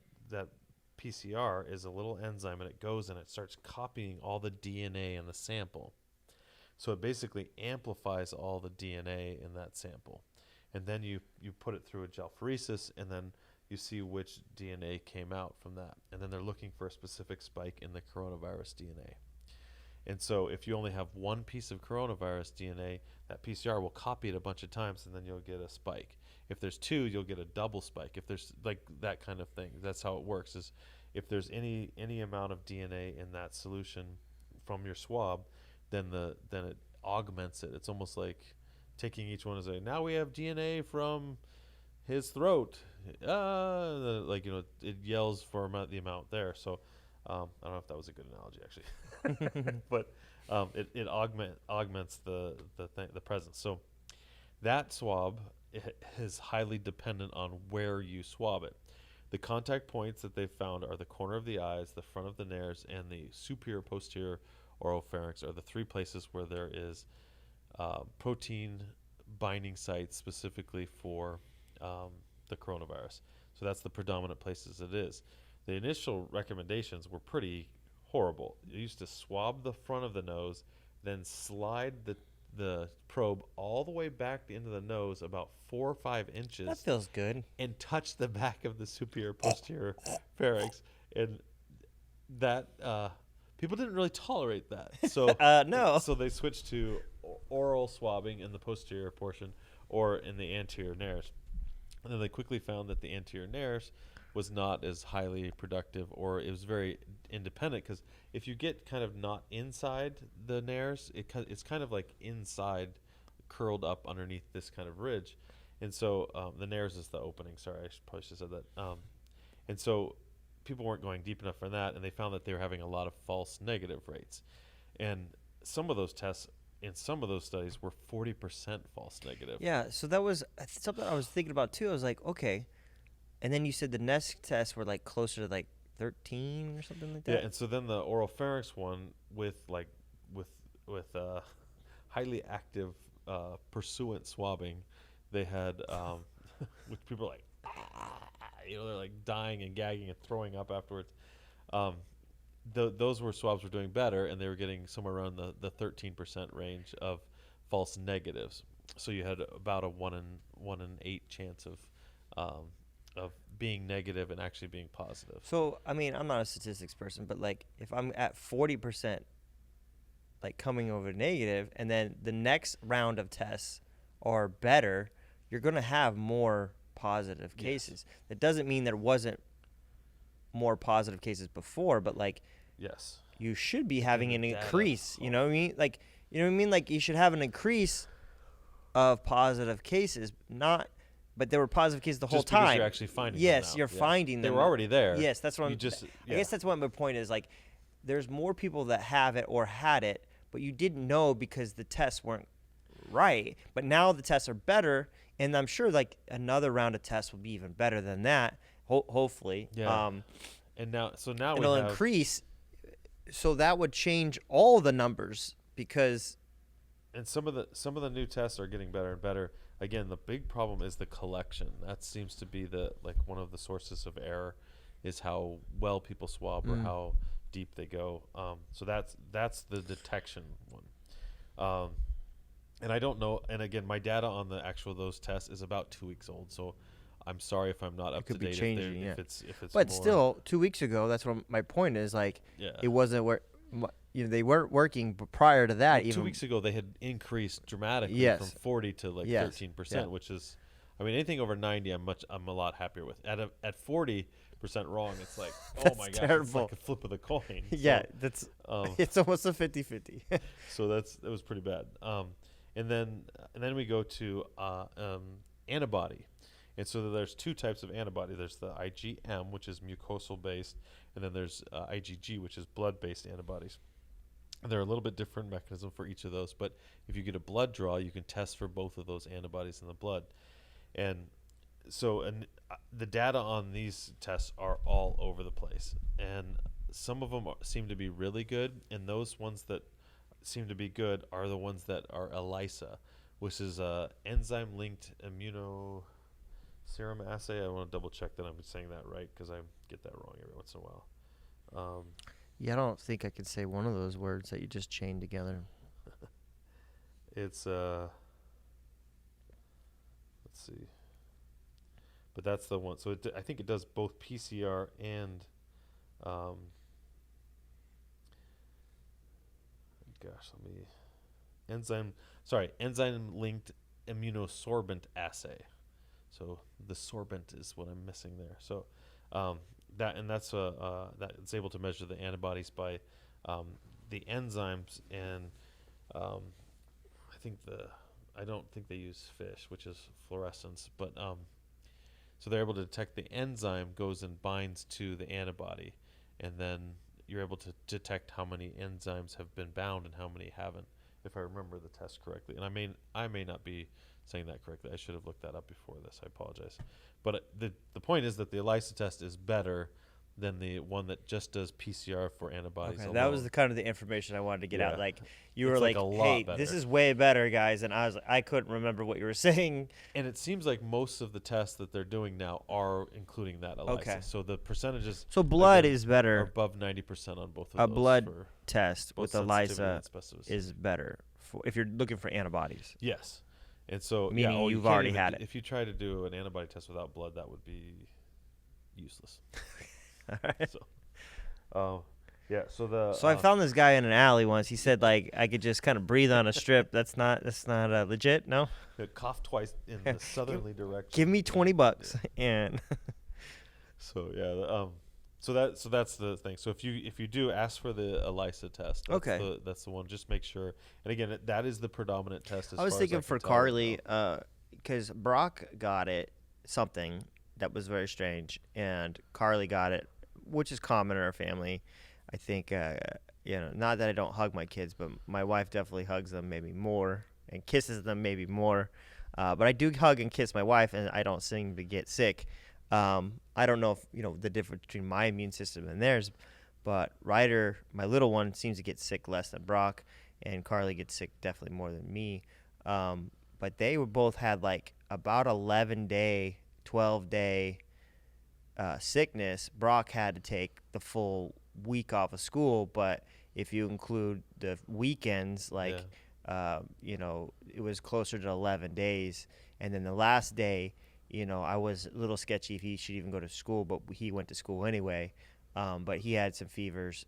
PCR is a little enzyme, and it goes and it starts copying all the DNA in the sample. So it basically amplifies all the DNA in that sample. And then you put it through a gelphoresis, and then you see which DNA came out from that. And then they're looking for a specific spike in the coronavirus DNA. And so if you only have one piece of coronavirus DNA, that PCR will copy it a bunch of times, and then you'll get a spike. If there's two, you'll get a double spike. If there's like that kind of thing, that's how it works. Is if there's any amount of DNA in that solution from your swab, then it augments it. It's almost like taking each one and saying, now we have DNA from his throat. It yells for the amount there. So I don't know if that was a good analogy actually, but it augments the presence. So that swab is highly dependent on where you swab it. The contact points that they've found are the corner of the eyes, the front of the nares, and the superior posterior oropharynx are the three places where there is protein binding sites specifically for the coronavirus. So that's the predominant places it is. The initial recommendations were pretty horrible. You used to swab the front of the nose, then slide the probe all the way back into the nose about 4 or 5 inches. That feels good. And touch the back of the superior posterior pharynx. And that people didn't really tolerate that. So no. So they switched to oral swabbing in the posterior portion or in the anterior nares. And then they quickly found that the anterior nares was not as highly productive, or it was very independent, because if you get kind of not inside the nares, it's kind of like inside, curled up underneath this kind of ridge. And so the nares is the opening. Sorry, probably should have said that. And so people weren't going deep enough for that, and they found that they were having a lot of false negative rates. And some of those tests in some of those studies were 40% false negative. Yeah, so that was something I was thinking about too. I was like, okay. And then you said the next tests were like closer to like 13 or something like that. Yeah, and so then the oropharynx one with highly active pursuant swabbing, they had which people are like, they're like dying and gagging and throwing up afterwards. Those swabs were doing better, and they were getting somewhere around the 13% range of false negatives. So you had about a 1 in 8 chance of being negative and actually being positive. So I mean, I'm not a statistics person, but like if I'm at 40%, like coming over negative, and then the next round of tests are better, you're gonna have more positive cases. Yes. That doesn't mean there wasn't more positive cases before, but like, yes, you should be having an the data. increase. You know what I mean? Like, you know what I mean? Like, you should have an increase of positive cases, but there were positive cases the whole Just because time. you're actually finding them yes, now. you're Yeah. finding They them. were already there. Yes, that's what You I'm. just- I yeah. guess that's what my point is. Like, there's more people that have it or had it, but you didn't know because the tests weren't Right. But now the tests are better, and I'm sure like another round of tests will be even better than that. Hopefully. Yeah. And now we It'll have increase. So that would change all the numbers because and some of the new tests are getting better and better. Again, the big problem is the collection. That seems to be the one of the sources of error, is how well people swab or how deep they go. So that's the detection one. And I don't know. And again, my data on the actual those tests is about 2 weeks old. So I'm sorry if I'm not up to could be date. changing, If yeah. it's But more, still, 2 weeks ago, that's what my point is. Like, yeah. it wasn't where, they weren't working prior to that. Well, even 2 weeks ago, they had increased dramatically Yes. from 40 to like Yes. 13%, Yeah. which is, I mean, anything over 90, I'm a lot happier with. At 40% wrong, it's like, oh That's my gosh, it's terrible. like a flip of the coin. Yeah, So, that's um, it's almost a 50-50. so that was pretty bad. And then we go to antibody. And so there's two types of antibody. There's the IgM, which is mucosal based, and then there's IgG, which is blood based antibodies. And they're a little bit different mechanism for each of those, but if you get a blood draw, you can test for both of those antibodies in the blood. And so the data on these tests are all over the place, and some of them seem to be really good, and those ones that seem to be good are the ones that are ELISA, which is a enzyme-linked immunoserum assay. I want to double check that I'm saying that right, because I get that wrong every once in a while. Yeah, I don't think I could say one of those words that you just chained together. It's let's see, but that's the one. So I think it does both PCR and enzyme linked immunosorbent assay. So the sorbent is what I'm missing there. So that's it's able to measure the antibodies by the enzymes, and I don't think they use FISH, which is fluorescence, but so they're able to detect the enzyme goes and binds to the antibody, and then you're able to detect how many enzymes have been bound and how many haven't, if I remember the test correctly. And I may not be saying that correctly. I should have looked that up before this. I apologize. But the point is that the ELISA test is better than the one that just does PCR for antibodies Okay, alone. that was the kind of the information I wanted to get Yeah. out. Like, you It's were like like, a lot hey, better. this is way better, guys. And I was like, I couldn't remember what you were saying. And it seems like most of the tests that they're doing now are including that ELISA. Okay. So the percentages So blood again, is are better. above 90% on both of A those. blood for Test both with sensitivity ELISA and specificity. is better if you're looking for antibodies. Yes. And so Meaning you you've can't already even had it. If you try to do an antibody test without blood, that would be useless. All right. So, yeah. So the So I found this guy in an alley once. He said like I could just kind of breathe on a strip. That's not legit. No. cough twice in the southerly direction. Give me $20 and So yeah. So that's the thing. So if you do ask for the ELISA test, that's the one. Just make sure. And again, that is the predominant test. As I was far thinking as I for can tell right Carly, now. because Brock got it something that was very strange, and Carly got it, which is common in our family. I think, not that I don't hug my kids, but my wife definitely hugs them maybe more and kisses them maybe more. But I do hug and kiss my wife, and I don't seem to get sick. I don't know if the difference between my immune system and theirs, but Ryder, my little one, seems to get sick less than Brock, and Carly gets sick definitely more than me. But they were both had like about 11-day, 12-day sickness. Brock had to take the full week off of school, but if you include the weekends, like it was closer to 11 days. And then the last day, I was a little sketchy if he should even go to school, but he went to school anyway. But he had some fevers.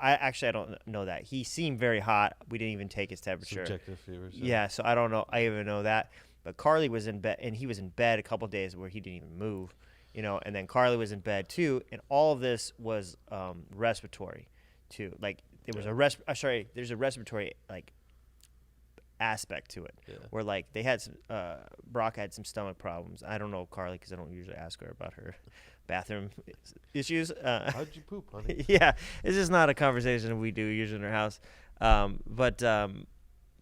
I don't know that. He seemed very hot. We didn't even take his temperature. Subjective fevers. Yeah, so I don't know. I even know that. But Carly was in bed, and he was in bed a couple of days where he didn't even move, and then Carly was in bed too, and all of this was respiratory too. Like there was there's a respiratory like aspect to it where like they had some Brock had some stomach problems. I don't know Carly because I don't usually ask her about her bathroom issues. How'd you poop, honey? Yeah, it's just not a conversation we do usually in our house. But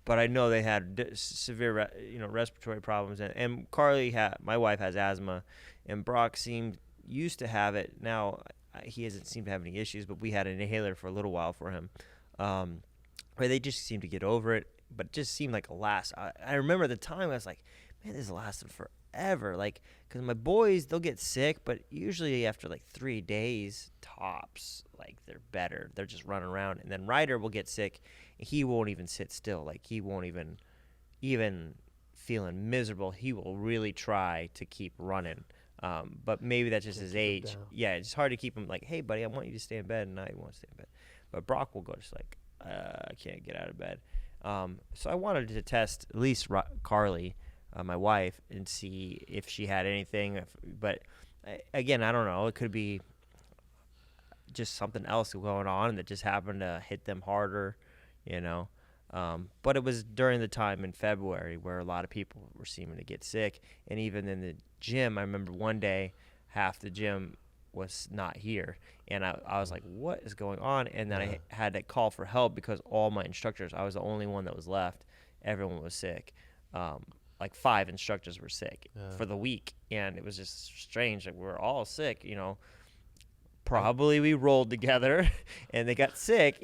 but I know they had severe, respiratory problems. And Carly my wife has asthma, and Brock seemed used to have it. Now he doesn't seem to have any issues, but we had an inhaler for a little while for him. Where they just seemed to get over it, but it just seemed like a last. I remember at the time I was like, man, this lasted forever. Like, because my boys, they'll get sick, but usually after like 3 days tops, like they're better. They're just running around. And then Ryder will get sick, and he won't even sit still. Like he won't even feeling miserable. He will really try to keep running. But maybe that's just his age. Yeah, it's hard to keep him like, hey, buddy, I want you to stay in bed, and now he won't stay in bed. But Brock will go just like, I can't get out of bed. So I wanted to test at least Carly, my wife, and see if she had anything. But again, I don't know. It could be just something else going on that just happened to hit them harder, you know. But it was during the time in February where a lot of people were seeming to get sick. And even in the gym, I remember one day half the gym was not here. And I was like, what is going on? And then I had to call for help because all my instructors, I was the only one that was left. Everyone was sick. Like 5 instructors were sick for the week. And it was just strange. Like we were all sick, Probably we rolled together and they got sick,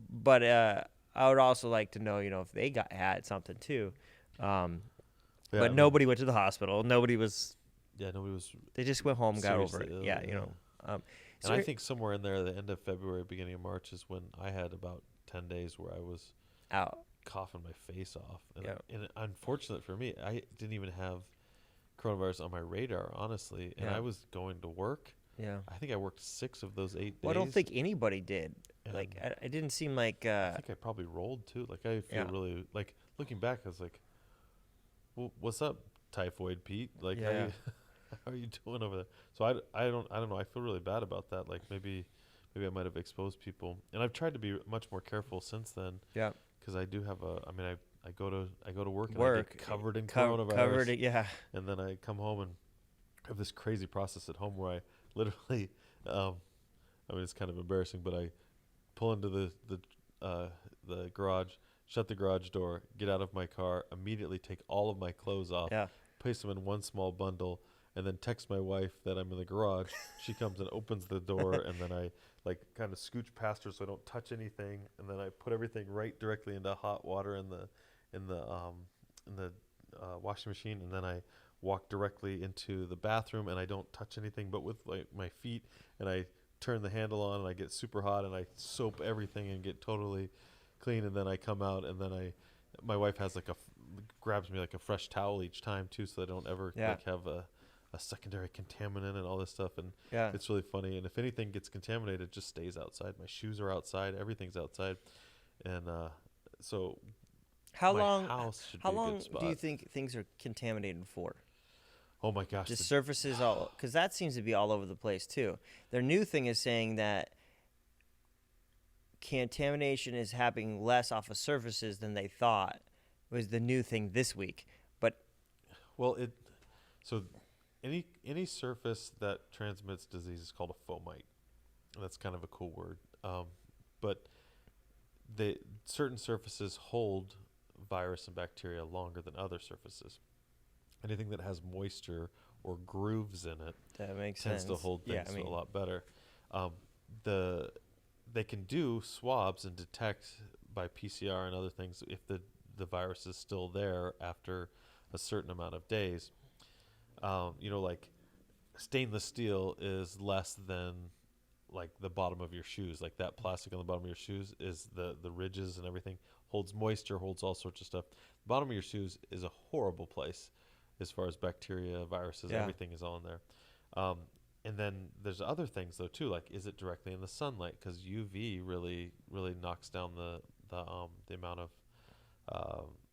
But I would also like to know, if they had something too. But nobody went to the hospital. Nobody was. Yeah, nobody was. They just went home, got over it. Ill, Yeah. And I think somewhere in there, the end of February, beginning of March, is when I had about 10 days where I was out, coughing my face off. And unfortunate for me, I didn't even have coronavirus on my radar, honestly. And I was going to work. Yeah. I think I worked 6 of those 8 days. Well, I don't think anybody did. Like, it didn't seem like. I think I probably rolled too. Like, I feel really like looking back. I was like, "Well, what's up, Typhoid Pete? Like, how are you doing over there?" So I don't know. I feel really bad about that. Like maybe I might have exposed people, and I've tried to be much more careful since then. Yeah. Because I do have I go to work and I get covered in coronavirus. Covered it, yeah. And then I come home and have this crazy process at home where I literally, it's kind of embarrassing, but I pull into the garage, shut the garage door, get out of my car, immediately take all of my clothes off, place them in one small bundle, and then text my wife that I'm in the garage. She comes and opens the door, and then I kind of scooch past her so I don't touch anything, and then I put everything right directly into hot water in the washing machine, and then I walk directly into the bathroom, and I don't touch anything but with my feet, and I turn the handle on, and I get super hot, and I soap everything and get totally clean, and then I come out, and then my wife has grabs me a fresh towel each time too, so I don't ever have a secondary contaminant and all this stuff. And it's really funny. And if anything gets contaminated, it just stays outside. My shoes are outside, everything's outside, and so how my long house should how be a long good spot. do you think things are contaminated for? Oh my gosh, Just surfaces because that seems to be all over the place too. Their new thing is saying that contamination is happening less off of surfaces than they thought was the new thing this week. But any surface that transmits disease is called a fomite. That's kind of a cool word. But certain surfaces hold virus and bacteria longer than other surfaces. Anything that has moisture or grooves in it that makes tends sense. to hold things a lot better. They can do swabs and detect by PCR and other things if the virus is still there after a certain amount of days. Like stainless steel is less than like the bottom of your shoes. Like that plastic on the bottom of your shoes is the ridges and everything holds moisture, holds all sorts of stuff. The bottom of your shoes is a horrible place as far as bacteria, viruses, everything is all in there. And then there's other things though too, like is it directly in the sunlight? Because UV really knocks down the amount of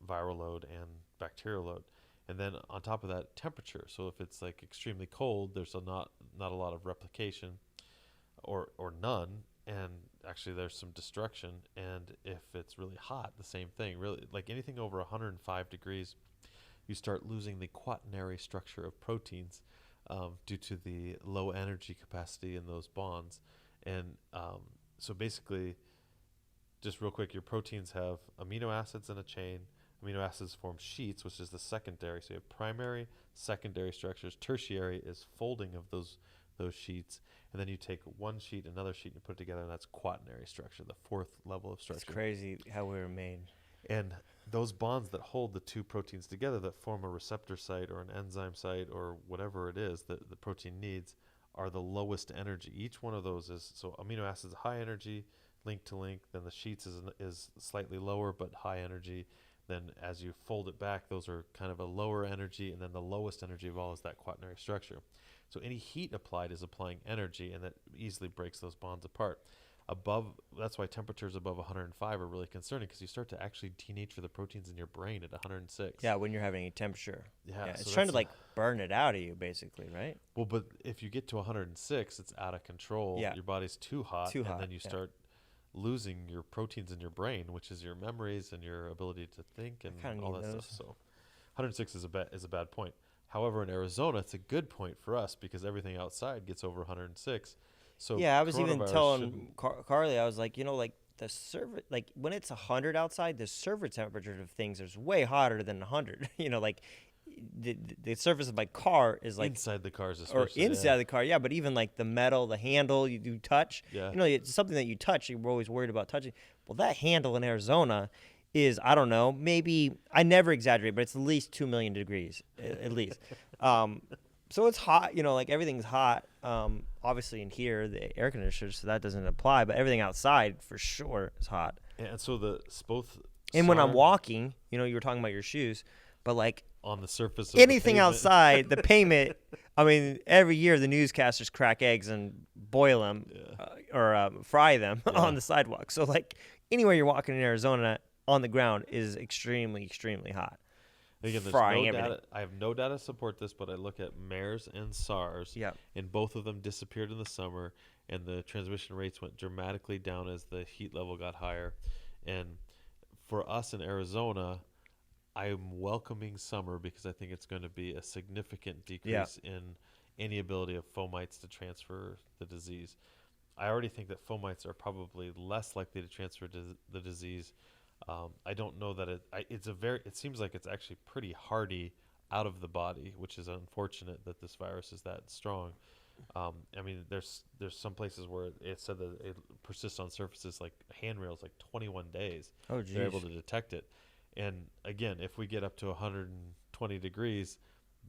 viral load and bacterial load. And then on top of that, temperature. So if it's like extremely cold, there's not a lot of replication, or none, and actually there's some destruction. And if it's really hot, the same thing. Really, like anything over 105 degrees, you start losing the quaternary structure of proteins due to the low energy capacity in those bonds. And so basically, just real quick, your proteins have amino acids in a chain. Amino acids form sheets, which is the secondary. So you have primary, secondary structures. Tertiary is folding of those sheets, and then you take one sheet, another sheet, and you put it together, and that's quaternary structure, the fourth level of It's structure. crazy how we were made. And those bonds that hold the two proteins together, that form a receptor site or an enzyme site or whatever it is that the protein needs, are the lowest energy. Each one of those is, so amino acids high energy, link to link. Then the sheets is slightly lower but high energy. Then as you fold it back, those are kind of a lower energy, and then the lowest energy of all is that quaternary structure. So any heat applied is applying energy, and that easily breaks those bonds apart. That's why temperatures above 105 are really concerning, because you start to actually denature the proteins in your brain at 106. Yeah, when you're having a temperature. Yeah, It's so trying to that's like burn it out of you, basically, right? well, but if you get to 106, it's out of control. Yeah. Your body's too hot, Too and hot, then you yeah. start losing your proteins in your brain, which is your memories and your ability to think and kinda all need that those. stuff. So 106 is a bad point. However, in Arizona, it's a good point for us because everything outside gets over 106. So Yeah, I was even coronavirus telling shouldn't- Carly, I was like, like the server, like when it's 100 outside, the server temperature of things is way hotter than 100. Like the surface of my car is like, inside the cars, or especially. inside the car, yeah, but even like the metal, the handle you do touch, Yeah. it's something that you touch, you're always worried about touching. Well, that handle in Arizona is, I don't know, maybe, I never exaggerate, but it's at least 2 million degrees, at least. So it's hot, like everything's hot. Obviously in here, the air conditioners, so that doesn't apply, but everything outside for sure is hot. And so both. And when I'm SAR walking, you were talking about your shoes, but like on the surface of anything the pavement. outside, the pavement, I mean, every year the newscasters crack eggs and boil them or fry them on the sidewalk. So like anywhere you're walking in Arizona on the ground is extremely, extremely hot. Again, there's Frying no everything. data. I have no data to support this, but I look at MERS and SARS, Yep. and both of them disappeared in the summer, and the transmission rates went dramatically down as the heat level got higher. And for us in Arizona, I am welcoming summer because I think it's going to be a significant decrease in any ability of fomites to transfer the disease. I already think that fomites are probably less likely to transfer the disease. I don't know that it seems like it's actually pretty hardy out of the body, which is unfortunate that this virus is that strong. I mean, there's some places where it said that it persists on surfaces like handrails, like 21 days. Oh, They're able geez. to detect it. And again, if we get up to 120 degrees,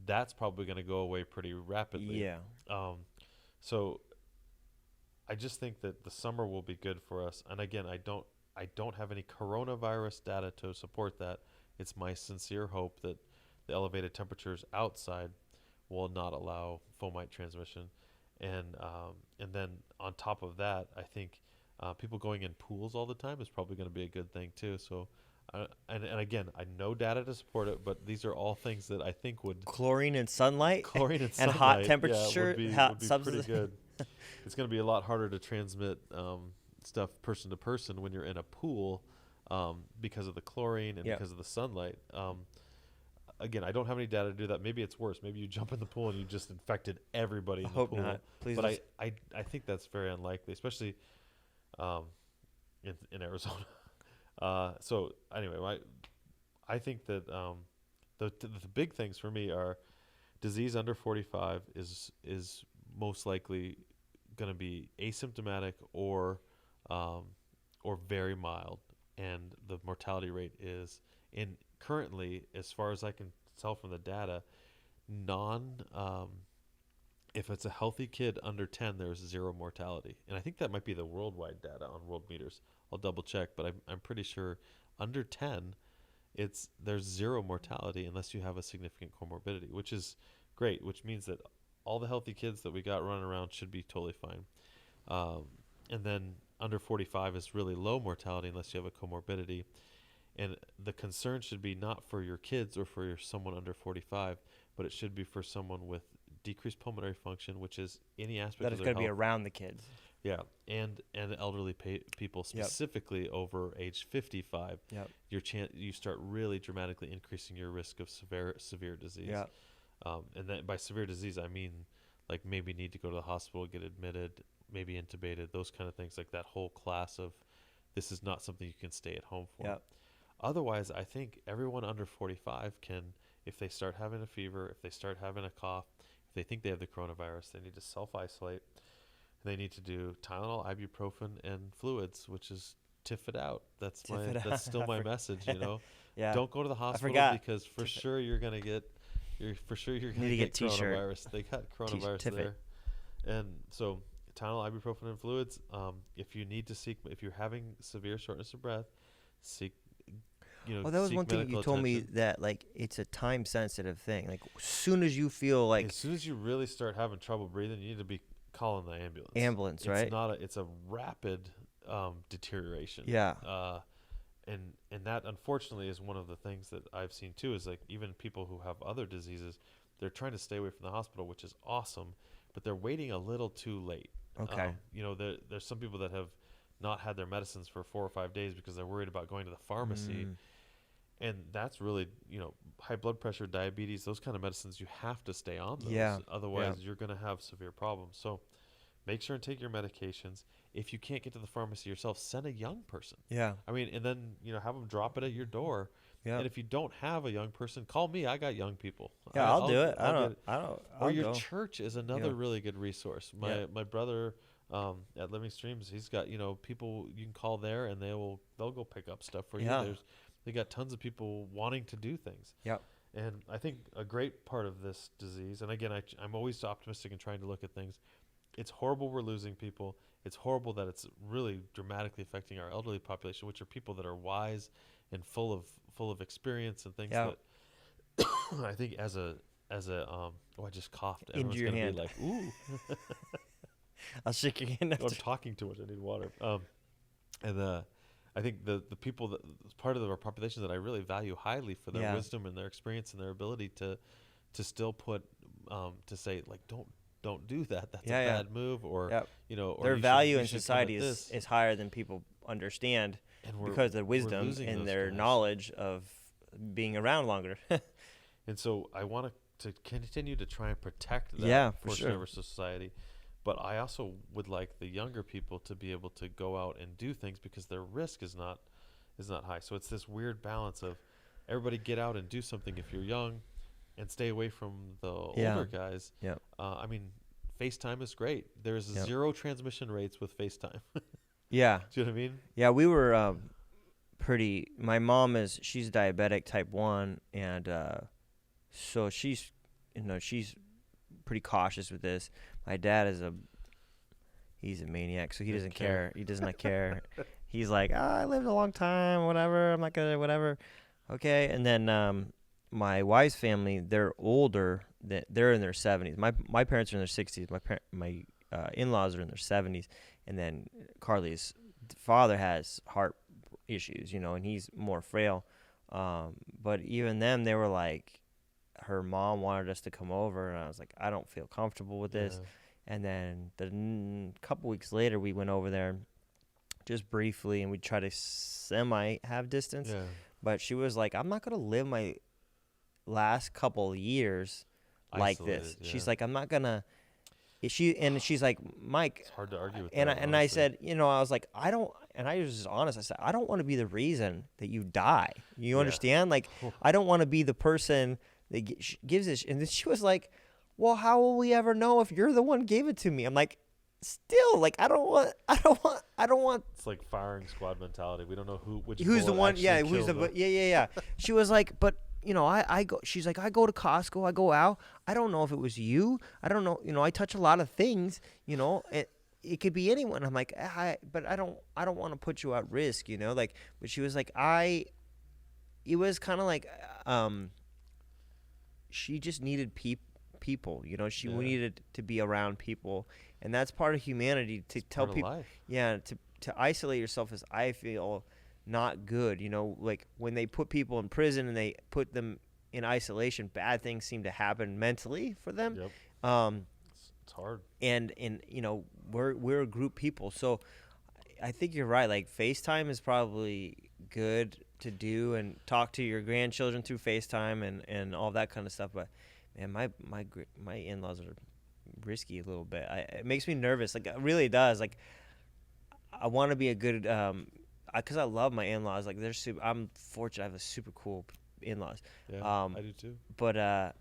that's probably going to go away pretty rapidly. Yeah. So I just think that the summer will be good for us. And again, I don't have any coronavirus data to support that. It's my sincere hope that the elevated temperatures outside will not allow fomite transmission. And then on top of that, I think people going in pools all the time is probably going to be a good thing too. So, and again, I know data to support it, but these are all things that I think would Chlorine and sunlight. chlorine and And sunlight, hot temperature, would be hot pretty substance. good. It's going to be a lot harder to transmit stuff person to person when you're in a pool because of the chlorine and because of the sunlight. Again, I don't have any data to do that. Maybe it's worse. Maybe you jump in the pool and you just infected everybody in the Hope pool. not. Please. But I think that's very unlikely, especially in Arizona. So anyway, I think that the big things for me are disease under 45 is most likely going to be asymptomatic or very mild, and the mortality rate is currently, as far as I can tell from the data, if it's a healthy kid under 10, there's zero mortality. And I think that might be the worldwide data on world meters. I'll double check, but I'm pretty sure under 10, there's zero mortality unless you have a significant comorbidity, which is great, which means that all the healthy kids that we got running around should be totally fine. And then under 45 is really low mortality unless you have a comorbidity. And the concern should be not for your kids or for someone under 45, but it should be for someone with decreased pulmonary function, which is any aspect That of is their going to be health. around the kids. Yeah, and elderly people, specifically over age 55. Yep. You start really dramatically increasing your risk of severe disease. Yeah. And then by severe disease, I mean like maybe need to go to the hospital, get admitted, maybe intubated, those kind of things, like that whole class of this is not something you can stay at home for. Yep. Otherwise, I think everyone under 45 can, if they start having a fever, if they start having a cough, if they think they have the coronavirus, they need to self-isolate. They need to do Tylenol, ibuprofen, and fluids, which is tiff it out. That's that's still my message, you know. Yeah. Don't go to the hospital because for sure you're gonna get T-shirt. coronavirus. They got coronavirus there, and so Tylenol, ibuprofen, and fluids. If you need to if you're having severe shortness of breath, seek. Well, that was one thing you told me, that like it's a time sensitive thing. Like as soon as you feel like, as soon as you really start having trouble breathing, you need to be calling the ambulance. Ambulance, right? It's a rapid deterioration. Yeah. And that unfortunately is one of the things that I've seen too, is like even people who have other diseases, they're trying to stay away from the hospital, which is awesome, but they're waiting a little too late. Okay. There's some people that have not had their medicines for 4 or 5 days because they're worried about going to the pharmacy. And that's really, high blood pressure, diabetes, those kind of medicines, you have to stay on those. Yeah. Otherwise, you're going to have severe problems. So make sure and take your medications. If you can't get to the pharmacy yourself, send a young person. Yeah. I mean, and then, have them drop it at your door. Yeah. And if you don't have a young person, call me. I got young people. Yeah, I'll do it. Or your church is another really good resource. My brother at Living Streams, he's got, people you can call there and they'll go pick up stuff for you. They got tons of people wanting to do things. Yep. And I think a great part of this disease, and again, I'm always optimistic and trying to look at things. It's horrible we're losing people. It's horrible that it's really dramatically affecting our elderly population, which are people that are wise and full of experience and things that I think as a I just coughed. Into your hand. Be like, ooh. I'll shake your hand. I'm talking too much. I need water. I think the people that part of our population that I really value highly for their wisdom and their experience and their ability to still put to say like don't do that. That's a bad move, or or their value in society is higher than people understand, because of their wisdom and their knowledge of being around longer. And so I want to continue to try and protect that portion of our society. But I also would like the younger people to be able to go out and do things because their risk is not high. So it's this weird balance of everybody get out and do something if you're young, and stay away from the older guys. Yeah. I mean, FaceTime is great. There's 0 transmission rates with FaceTime. Yeah. Do you know what I mean? Yeah, we were my mom she's diabetic type 1, and so she's pretty cautious with this. My dad he's a maniac, so he doesn't care. He does not care. He's like, I lived a long time, whatever. I'm not gonna, whatever. Okay. And then my wife's family, they're older. They're in their 70s. My parents are in their 60s. My in-laws are in their 70s. And then Carly's father has heart issues, and he's more frail. But even them, they were like, her mom wanted us to come over, and I was like, I don't feel comfortable with this. And then a couple weeks later, we went over there just briefly, and we tried to have distance. Yeah. But she was like, I'm not going to live my last couple of years like this. Yeah. She's like, I'm not going to. She's like, Mike. It's hard to argue with and that. And I said, I was like, I don't, and I was just honest. I said, I don't want to be the reason that you die. You understand? Like, I don't want to be the person that gives this. And then she was like, well, how will we ever know if you're the one who gave it to me? I'm like, still, like, I don't want. It's like firing squad mentality. We don't know who's the one. Yeah. Who's the, yeah. She was like, but I go, she's like, I go to Costco, I go out. I don't know if it was you. I don't know. I touch a lot of things, it could be anyone. I'm like, but I don't want to put you at risk, like, but she was like, it was kind of like, she just needed people, she needed to be around people. And that's part of humanity, to tell people, to isolate yourself is, I feel, not good. Like when they put people in prison and they put them in isolation, bad things seem to happen mentally for them. Yep. It's hard. And we're a group people, so I think you're right. Like FaceTime is probably good to do, and talk to your grandchildren through FaceTime and all that kind of stuff. But man, my in-laws are risky a little bit. It makes me nervous. Like, it really does. Like, I want to be a good. because I love my in-laws. Like they're super. I'm fortunate. I have a super cool in-laws. Yeah, I do too. But I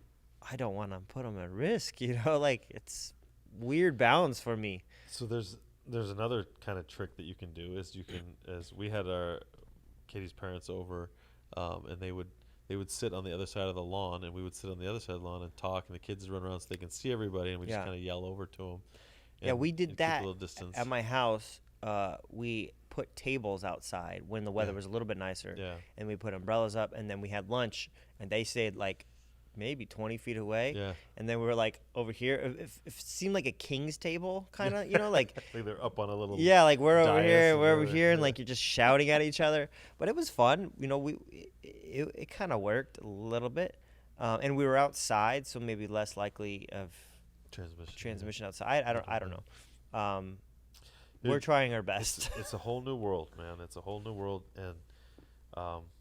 don't want to put them at risk. Like it's weird balance for me. So there's another kind of trick that you can do is you can as we had our Katie's parents over, and they would sit on the other side of the lawn, and we would sit on the other side of the lawn and talk, and the kids would run around so they can see everybody, and we just Yeah. kind of yell over to them. Yeah, we did keep that a little distance. at my house. We put tables outside when the weather Yeah. was a little bit nicer, Yeah, and we put umbrellas up, and then we had lunch, and they stayed like maybe 20 feet away, yeah. and then we were like over here. It seemed like a king's table, kind of, like Like they're up on a little. yeah, like we're over dais here, and we're over they're- here, and yeah. like you're just shouting at each other. But it was fun, it kind of worked a little bit, and we were outside, so maybe less likely of transmission outside. I don't know. We're It- trying our best. It's a whole new world, man. It's a whole new world, and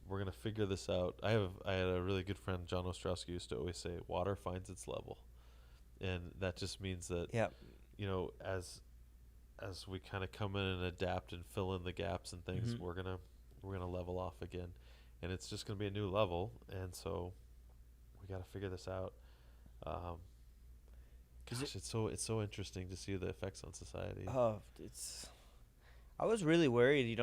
we're gonna figure this out. I had a really good friend, John Ostrowski, used to always say, "Water finds its level," and that just means that Yeah. as we kind of come in and adapt and fill in the gaps and things, Mhm. we're gonna level off again, and it's just gonna be a new level, and so we got to figure this out. Is Gosh, it's so interesting to see the effects on society. Oh, I was really worried.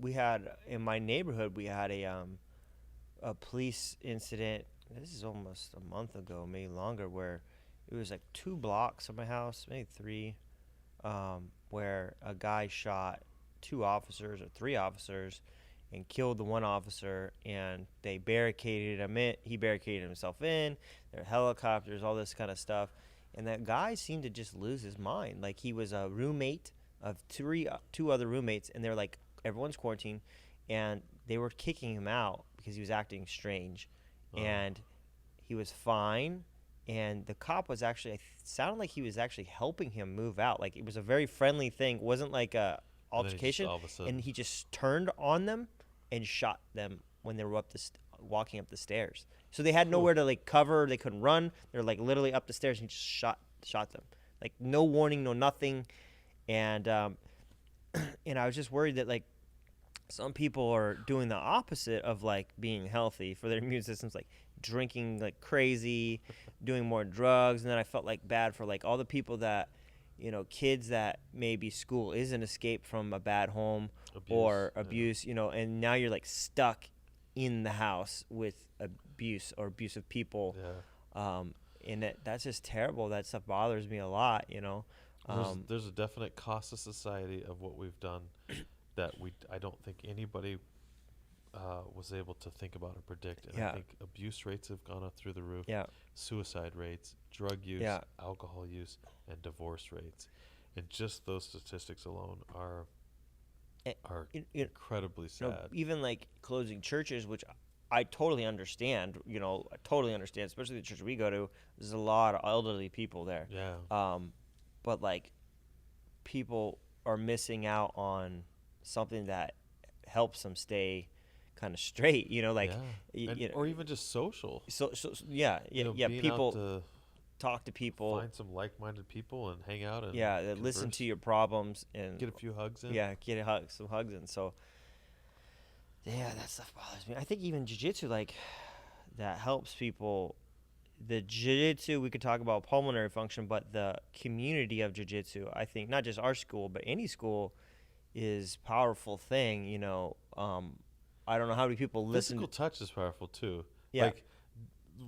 We had in my neighborhood we had a police incident. This is almost a month ago, maybe longer, where it was like 2 blocks from my house, maybe 3, where a guy shot 2 officers or 3 officers and killed the one officer, and they barricaded him in. He barricaded himself in. There were helicopters, all this kind of stuff. And that guy seemed to just lose his mind. Like he was a roommate of 2 other roommates, and they're like, everyone's quarantined, and they were kicking him out because he was acting strange, and he was fine. And the cop was actually, it sounded like he was actually helping him move out. Like it was a very friendly thing. It wasn't like a And then he just altercation. all of a sudden- And he just turned on them and shot them when they were walking up the stairs. So they had nowhere to like cover. They couldn't run. They're like literally up the stairs, and he just shot them. Like no warning, no nothing. And and I was just worried that like some people are doing the opposite of like being healthy for their immune systems, like drinking like crazy, doing more drugs. And then I felt like bad for like all the people that, kids that maybe school is an escape from a bad home or abuse, and now you're like stuck in the house with abuse or abusive people. Yeah. And that's just terrible. That stuff bothers me a lot, There's a definite cost to society of what we've done that I don't think anybody was able to think about or predict. And Yeah. I think abuse rates have gone up through the roof. Yeah. Suicide rates, drug use, Yeah. alcohol use, and divorce rates. And just those statistics alone are incredibly sad. Even like closing churches, which I totally understand, especially the church we go to. There's a lot of elderly people there. Yeah. But like people are missing out on something that helps them stay kind of straight, Yeah. Or even just social. so yeah, Being people out to talk to people, find some like-minded people and hang out and that listen converse, to your problems and get a few hugs in. get some hugs in. So yeah, that stuff bothers me. I think even jiu-jitsu, like, that helps people. The jiu-jitsu, we could talk about pulmonary function, but the community of jiu-jitsu, I think, not just our school, but any school, is powerful thing. I don't know how many people listen. Physical touch is powerful too. Yeah. Like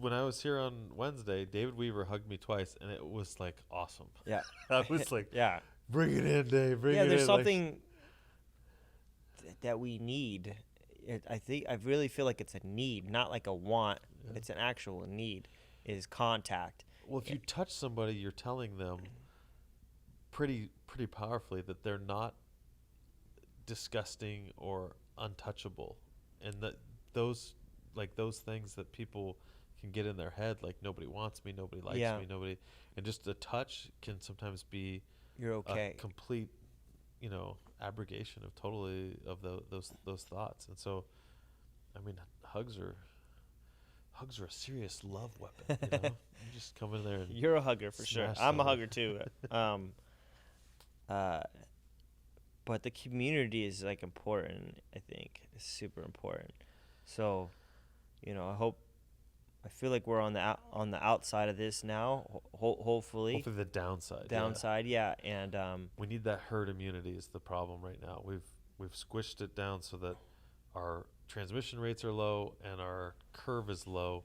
when I was here on Wednesday, David Weaver hugged me twice, and it was like awesome. Yeah. I was like, Yeah. "Bring it in, Dave. Bring it in." There's Like, something that we need. I really feel like it's a need, not like a want. Yeah. It's an actual need, is contact. well, if you touch somebody, you're telling them pretty powerfully that they're not disgusting or untouchable, and that those things that people can get in their head, like nobody wants me, nobody likes Yeah. me, nobody, and just a touch can sometimes be You're okay. a complete, abrogation of those thoughts. And so, I mean, hugs are a serious love weapon. You just come in there and You're a hugger for sure. smash I'm a somebody. hugger too. but the community is like important. I think it's super important. So, I feel like we're on the outside of this now. Hopefully, Hopefully the downside. Yeah. downside, yeah, and We need that herd immunity is the problem right now. We've squished it down so that our transmission rates are low and our curve is low.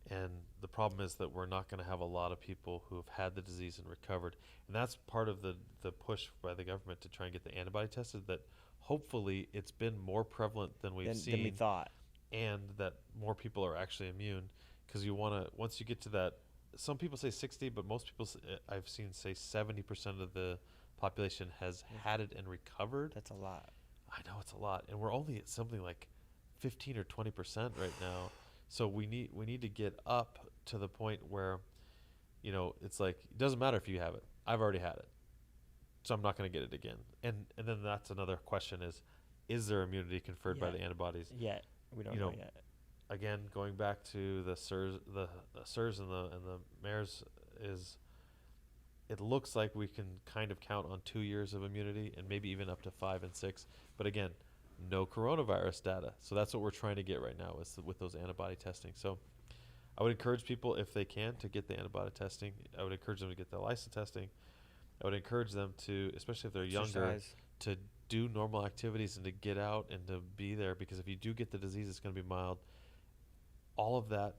And the problem is that we're not going to have a lot of people who have had the disease and recovered. And that's part of the push by the government to try and get the antibody tested, that hopefully it's been more prevalent than we've seen, than we thought. and that more people are actually immune. Because you want to, once you get to that, some people say 60, but most people I've seen say 70% of the population has had it and recovered. That's a lot. I know it's a lot, and we're only at something like 15 or 20% right now. So we need to get up to the point where, it's like it doesn't matter if you have it. I've already had it, so I'm not going to get it again. And then that's another question: is there immunity conferred by the antibodies? Yet we don't know yet. Again, going back to the SIRS and the MERS, is it looks like we can kind of count on 2 years of immunity and maybe even up to 5 and 6. But again, no coronavirus data. So that's what we're trying to get right now is with those antibody testing. So I would encourage people, if they can, to get the antibody testing. I would encourage them to get the ELISA testing. I would encourage them to, especially if they're younger, to do normal activities and to get out and to be there, because if you do get the disease, it's going to be mild. All of that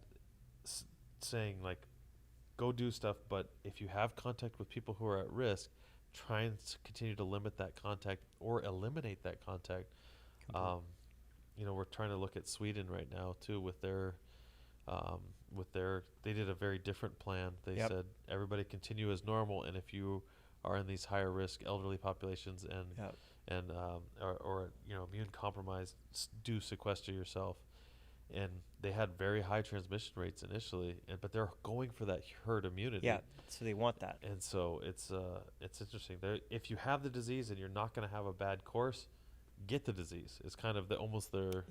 saying, like, go do stuff, but if you have contact with people who are at risk, try and continue to limit that contact or eliminate that contact. We're trying to look at Sweden right now too with their they did a very different plan. They said everybody continue as normal, and if you are in these higher risk elderly populations or immune compromised, do sequester yourself. And they had very high transmission rates initially, but they're going for that herd immunity. Yeah, so they want that. And so it's interesting. If you have the disease and you're not going to have a bad course, get the disease. It's kind of almost their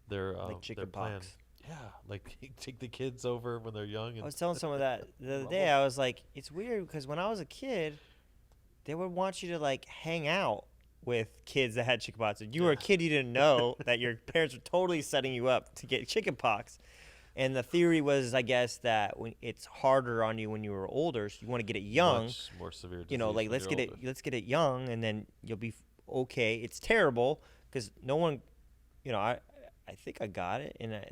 like chicken plan. pox. Yeah, like take the kids over when they're young. And I was telling someone that the other day. I was like, it's weird because when I was a kid, they would want you to like hang out with kids that had chickenpox. If you were a kid, you didn't know that your parents were totally setting you up to get chickenpox. And the theory was, I guess, that when it's harder on you when you were older, so you want to get it young. Much more severe disease. Like let's get it young, and then you'll be okay. It's terrible because no one, I think I got it, and I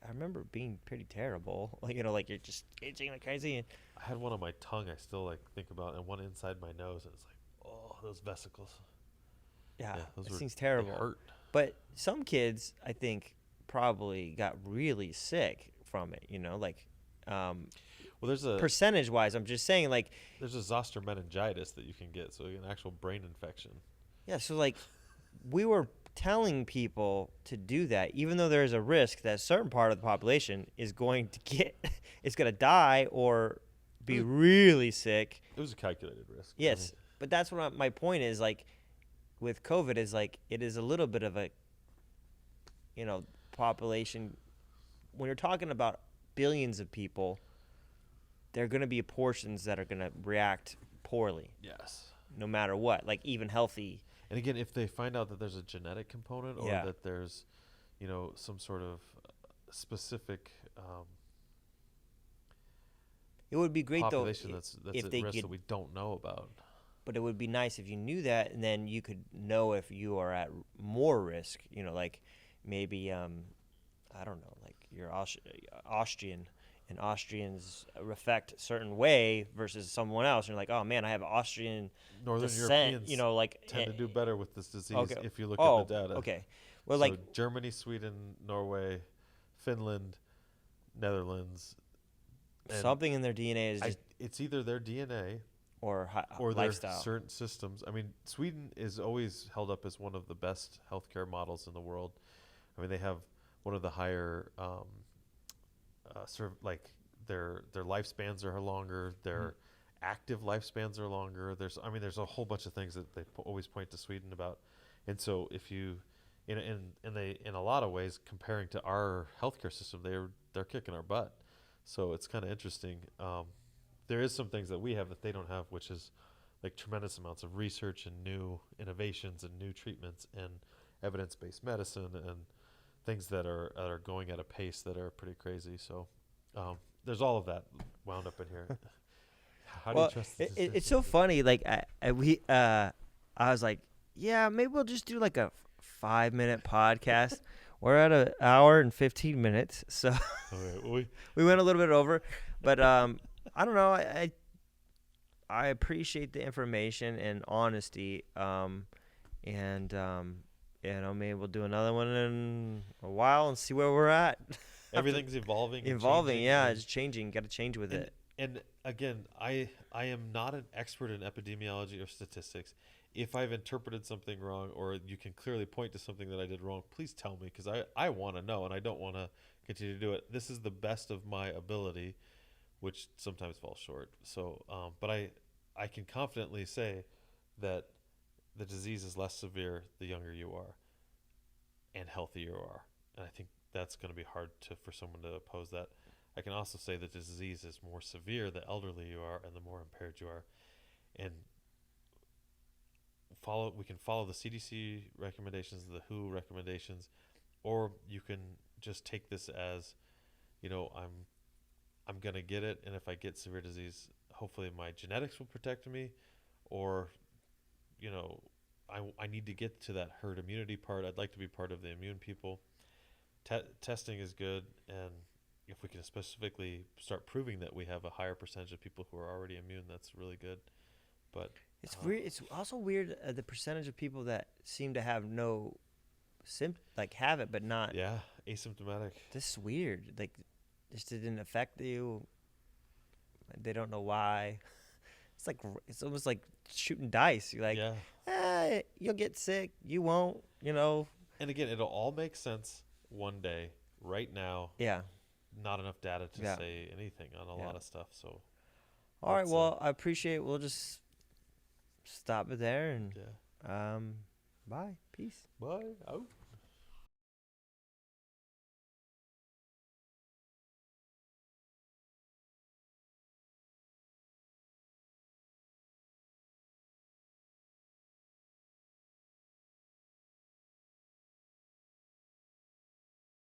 remember it being pretty terrible. Like you're just itching like crazy. And I had one on my tongue. I still think about, and one inside my nose, and it's like, oh, those vesicles. Yeah, it seems terrible. They hurt. But some kids, I think, probably got really sick from it. Well, there's a percentage-wise. I'm just saying, like, there's a zoster meningitis that you can get, so an actual brain infection. Yeah, so like, we were telling people to do that, even though there's a risk that a certain part of the population is going to die or be really sick. It was a calculated risk. Yes, but that's what my point is. Like, with COVID, is like it is a little bit of a, population. When you're talking about billions of people, there are going to be portions that are going to react poorly. Yes. No matter what, like even healthy. And again, if they find out that there's a genetic component or that there's, some sort of specific it would be great population though that's if at they risk that we don't know about. But it would be nice if you knew that, and then you could know if you are at more risk. Like maybe I don't know, like you're Austrian, and Austrians affect a certain way versus someone else. And you're like, oh man, I have Austrian Northern descent. Europeans tend to do better with this disease if you look at the data. Okay. Well, so like Germany, Sweden, Norway, Finland, Netherlands. Something in their DNA is just it's either their DNA or lifestyle. Their certain systems. I mean, Sweden is always held up as one of the best healthcare models in the world. I mean, they have one of the higher their lifespans are longer, their active lifespans are longer. There's a whole bunch of things that they always point to Sweden about. And so if you in a lot of ways, comparing to our healthcare system, they're kicking our butt. So it's kind of interesting. There is some things that we have that they don't have, which is like tremendous amounts of research and new innovations and new treatments and evidence-based medicine and things that are going at a pace that are pretty crazy. So there's all of that wound up in here. How do you Well, trust the it's so decisions? funny. Like I was like, yeah, maybe we'll just do like a 5-minute podcast. We're at an hour and 15 minutes, so Okay, we, we went a little bit over. But I don't know. I appreciate the information and honesty. And maybe we'll do another one in a while and see where we're at. everything's evolving. And Evolving, changing, yeah, and it's changing. Got to change with it. And again, I am not an expert in epidemiology or statistics. If I've interpreted something wrong, or you can clearly point to something that I did wrong, please tell me, because I want to know and I don't want to continue to do it. This is the best of my ability, which sometimes falls short. So, but I can confidently say that the disease is less severe the younger you are and healthier you are. And I think that's going to be hard for someone to oppose that. I can also say that the disease is more severe the elderly you are and the more impaired you are. And we can follow the CDC recommendations, the WHO recommendations, or you can just take this as, I'm going to get it, and if I get severe disease, hopefully my genetics will protect me, or I need to get to that herd immunity part. I'd like to be part of the immune people. Testing is good, and if we can specifically start proving that we have a higher percentage of people who are already immune, that's really good. But It's weird. It's also weird the percentage of people that seem to have no have it but not. yeah, asymptomatic. This is weird. Like, this didn't affect you. They don't know why. It's almost like shooting dice. You're like, Yeah. you'll get sick. You won't. And again, it'll all make sense one day. Right now, Yeah. not enough data to Yeah. say anything on a Yeah. lot of stuff. So, All right. That's, Well, I appreciate it. We'll just stop it there and yeah. bye. Peace. Bye. Out.